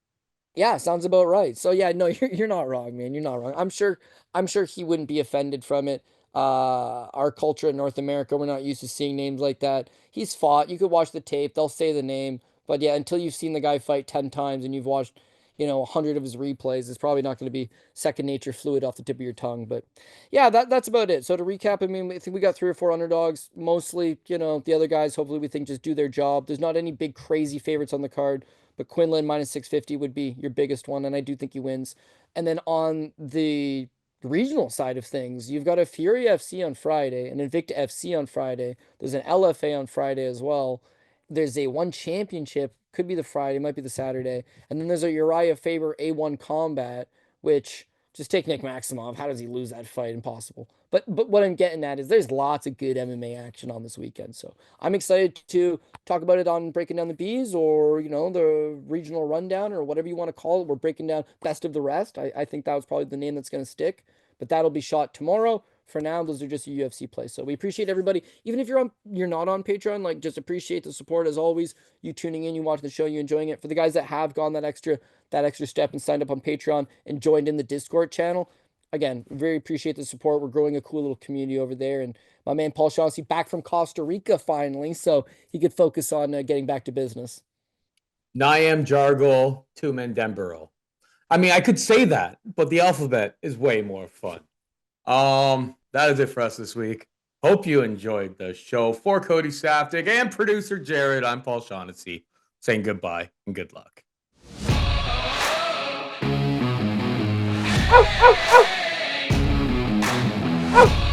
yeah, sounds about right. So yeah, no, you're not wrong, man. You're not wrong. I'm sure he wouldn't be offended from it. Our culture in North America, we're not used to seeing names like that. He's fought. You could watch the tape, they'll say the name. But yeah, until you've seen the guy fight 10 times and you've watched 100 of his replays. It's probably not going to be second nature fluid off the tip of your tongue. But yeah, that's about it. So to recap, I mean, I think we got 3 or 4 underdogs. Mostly, the other guys, hopefully we think just do their job. There's not any big crazy favorites on the card, but Quinlan minus 650 would be your biggest one, and I do think he wins. And then on the regional side of things, you've got a Fury FC on Friday, an Invicta FC on Friday. There's an LFA on Friday as well. There's a one championship, could be the Friday, might be the Saturday. And then there's a Uriah Faber A1 combat, which just take Nick Maximov. How does he lose that fight? Impossible. But what I'm getting at is there's lots of good MMA action on this weekend. So I'm excited to talk about it on Breaking Down the Bees, or, the regional rundown, or whatever you want to call it. We're breaking down best of the rest. I think that was probably the name that's going to stick. But that'll be shot tomorrow. For now, those are just UFC plays. So we appreciate everybody. Even if you're not on Patreon, just appreciate the support as always. You tuning in, you watching the show, you enjoying it. For the guys that have gone that extra step and signed up on Patreon and joined in the Discord channel, again, very appreciate the support. We're growing a cool little community over there. And my man Paul Shaughnessy back from Costa Rica finally, so he could focus on getting back to business. Niam Jargol, Tumen Denborough. I mean, I could say that, but the alphabet is way more fun. That is it for us this week. Hope you enjoyed the show. For Kody Saftig and producer Jared, I'm Paul Shaughnessy saying goodbye and good luck. Oh!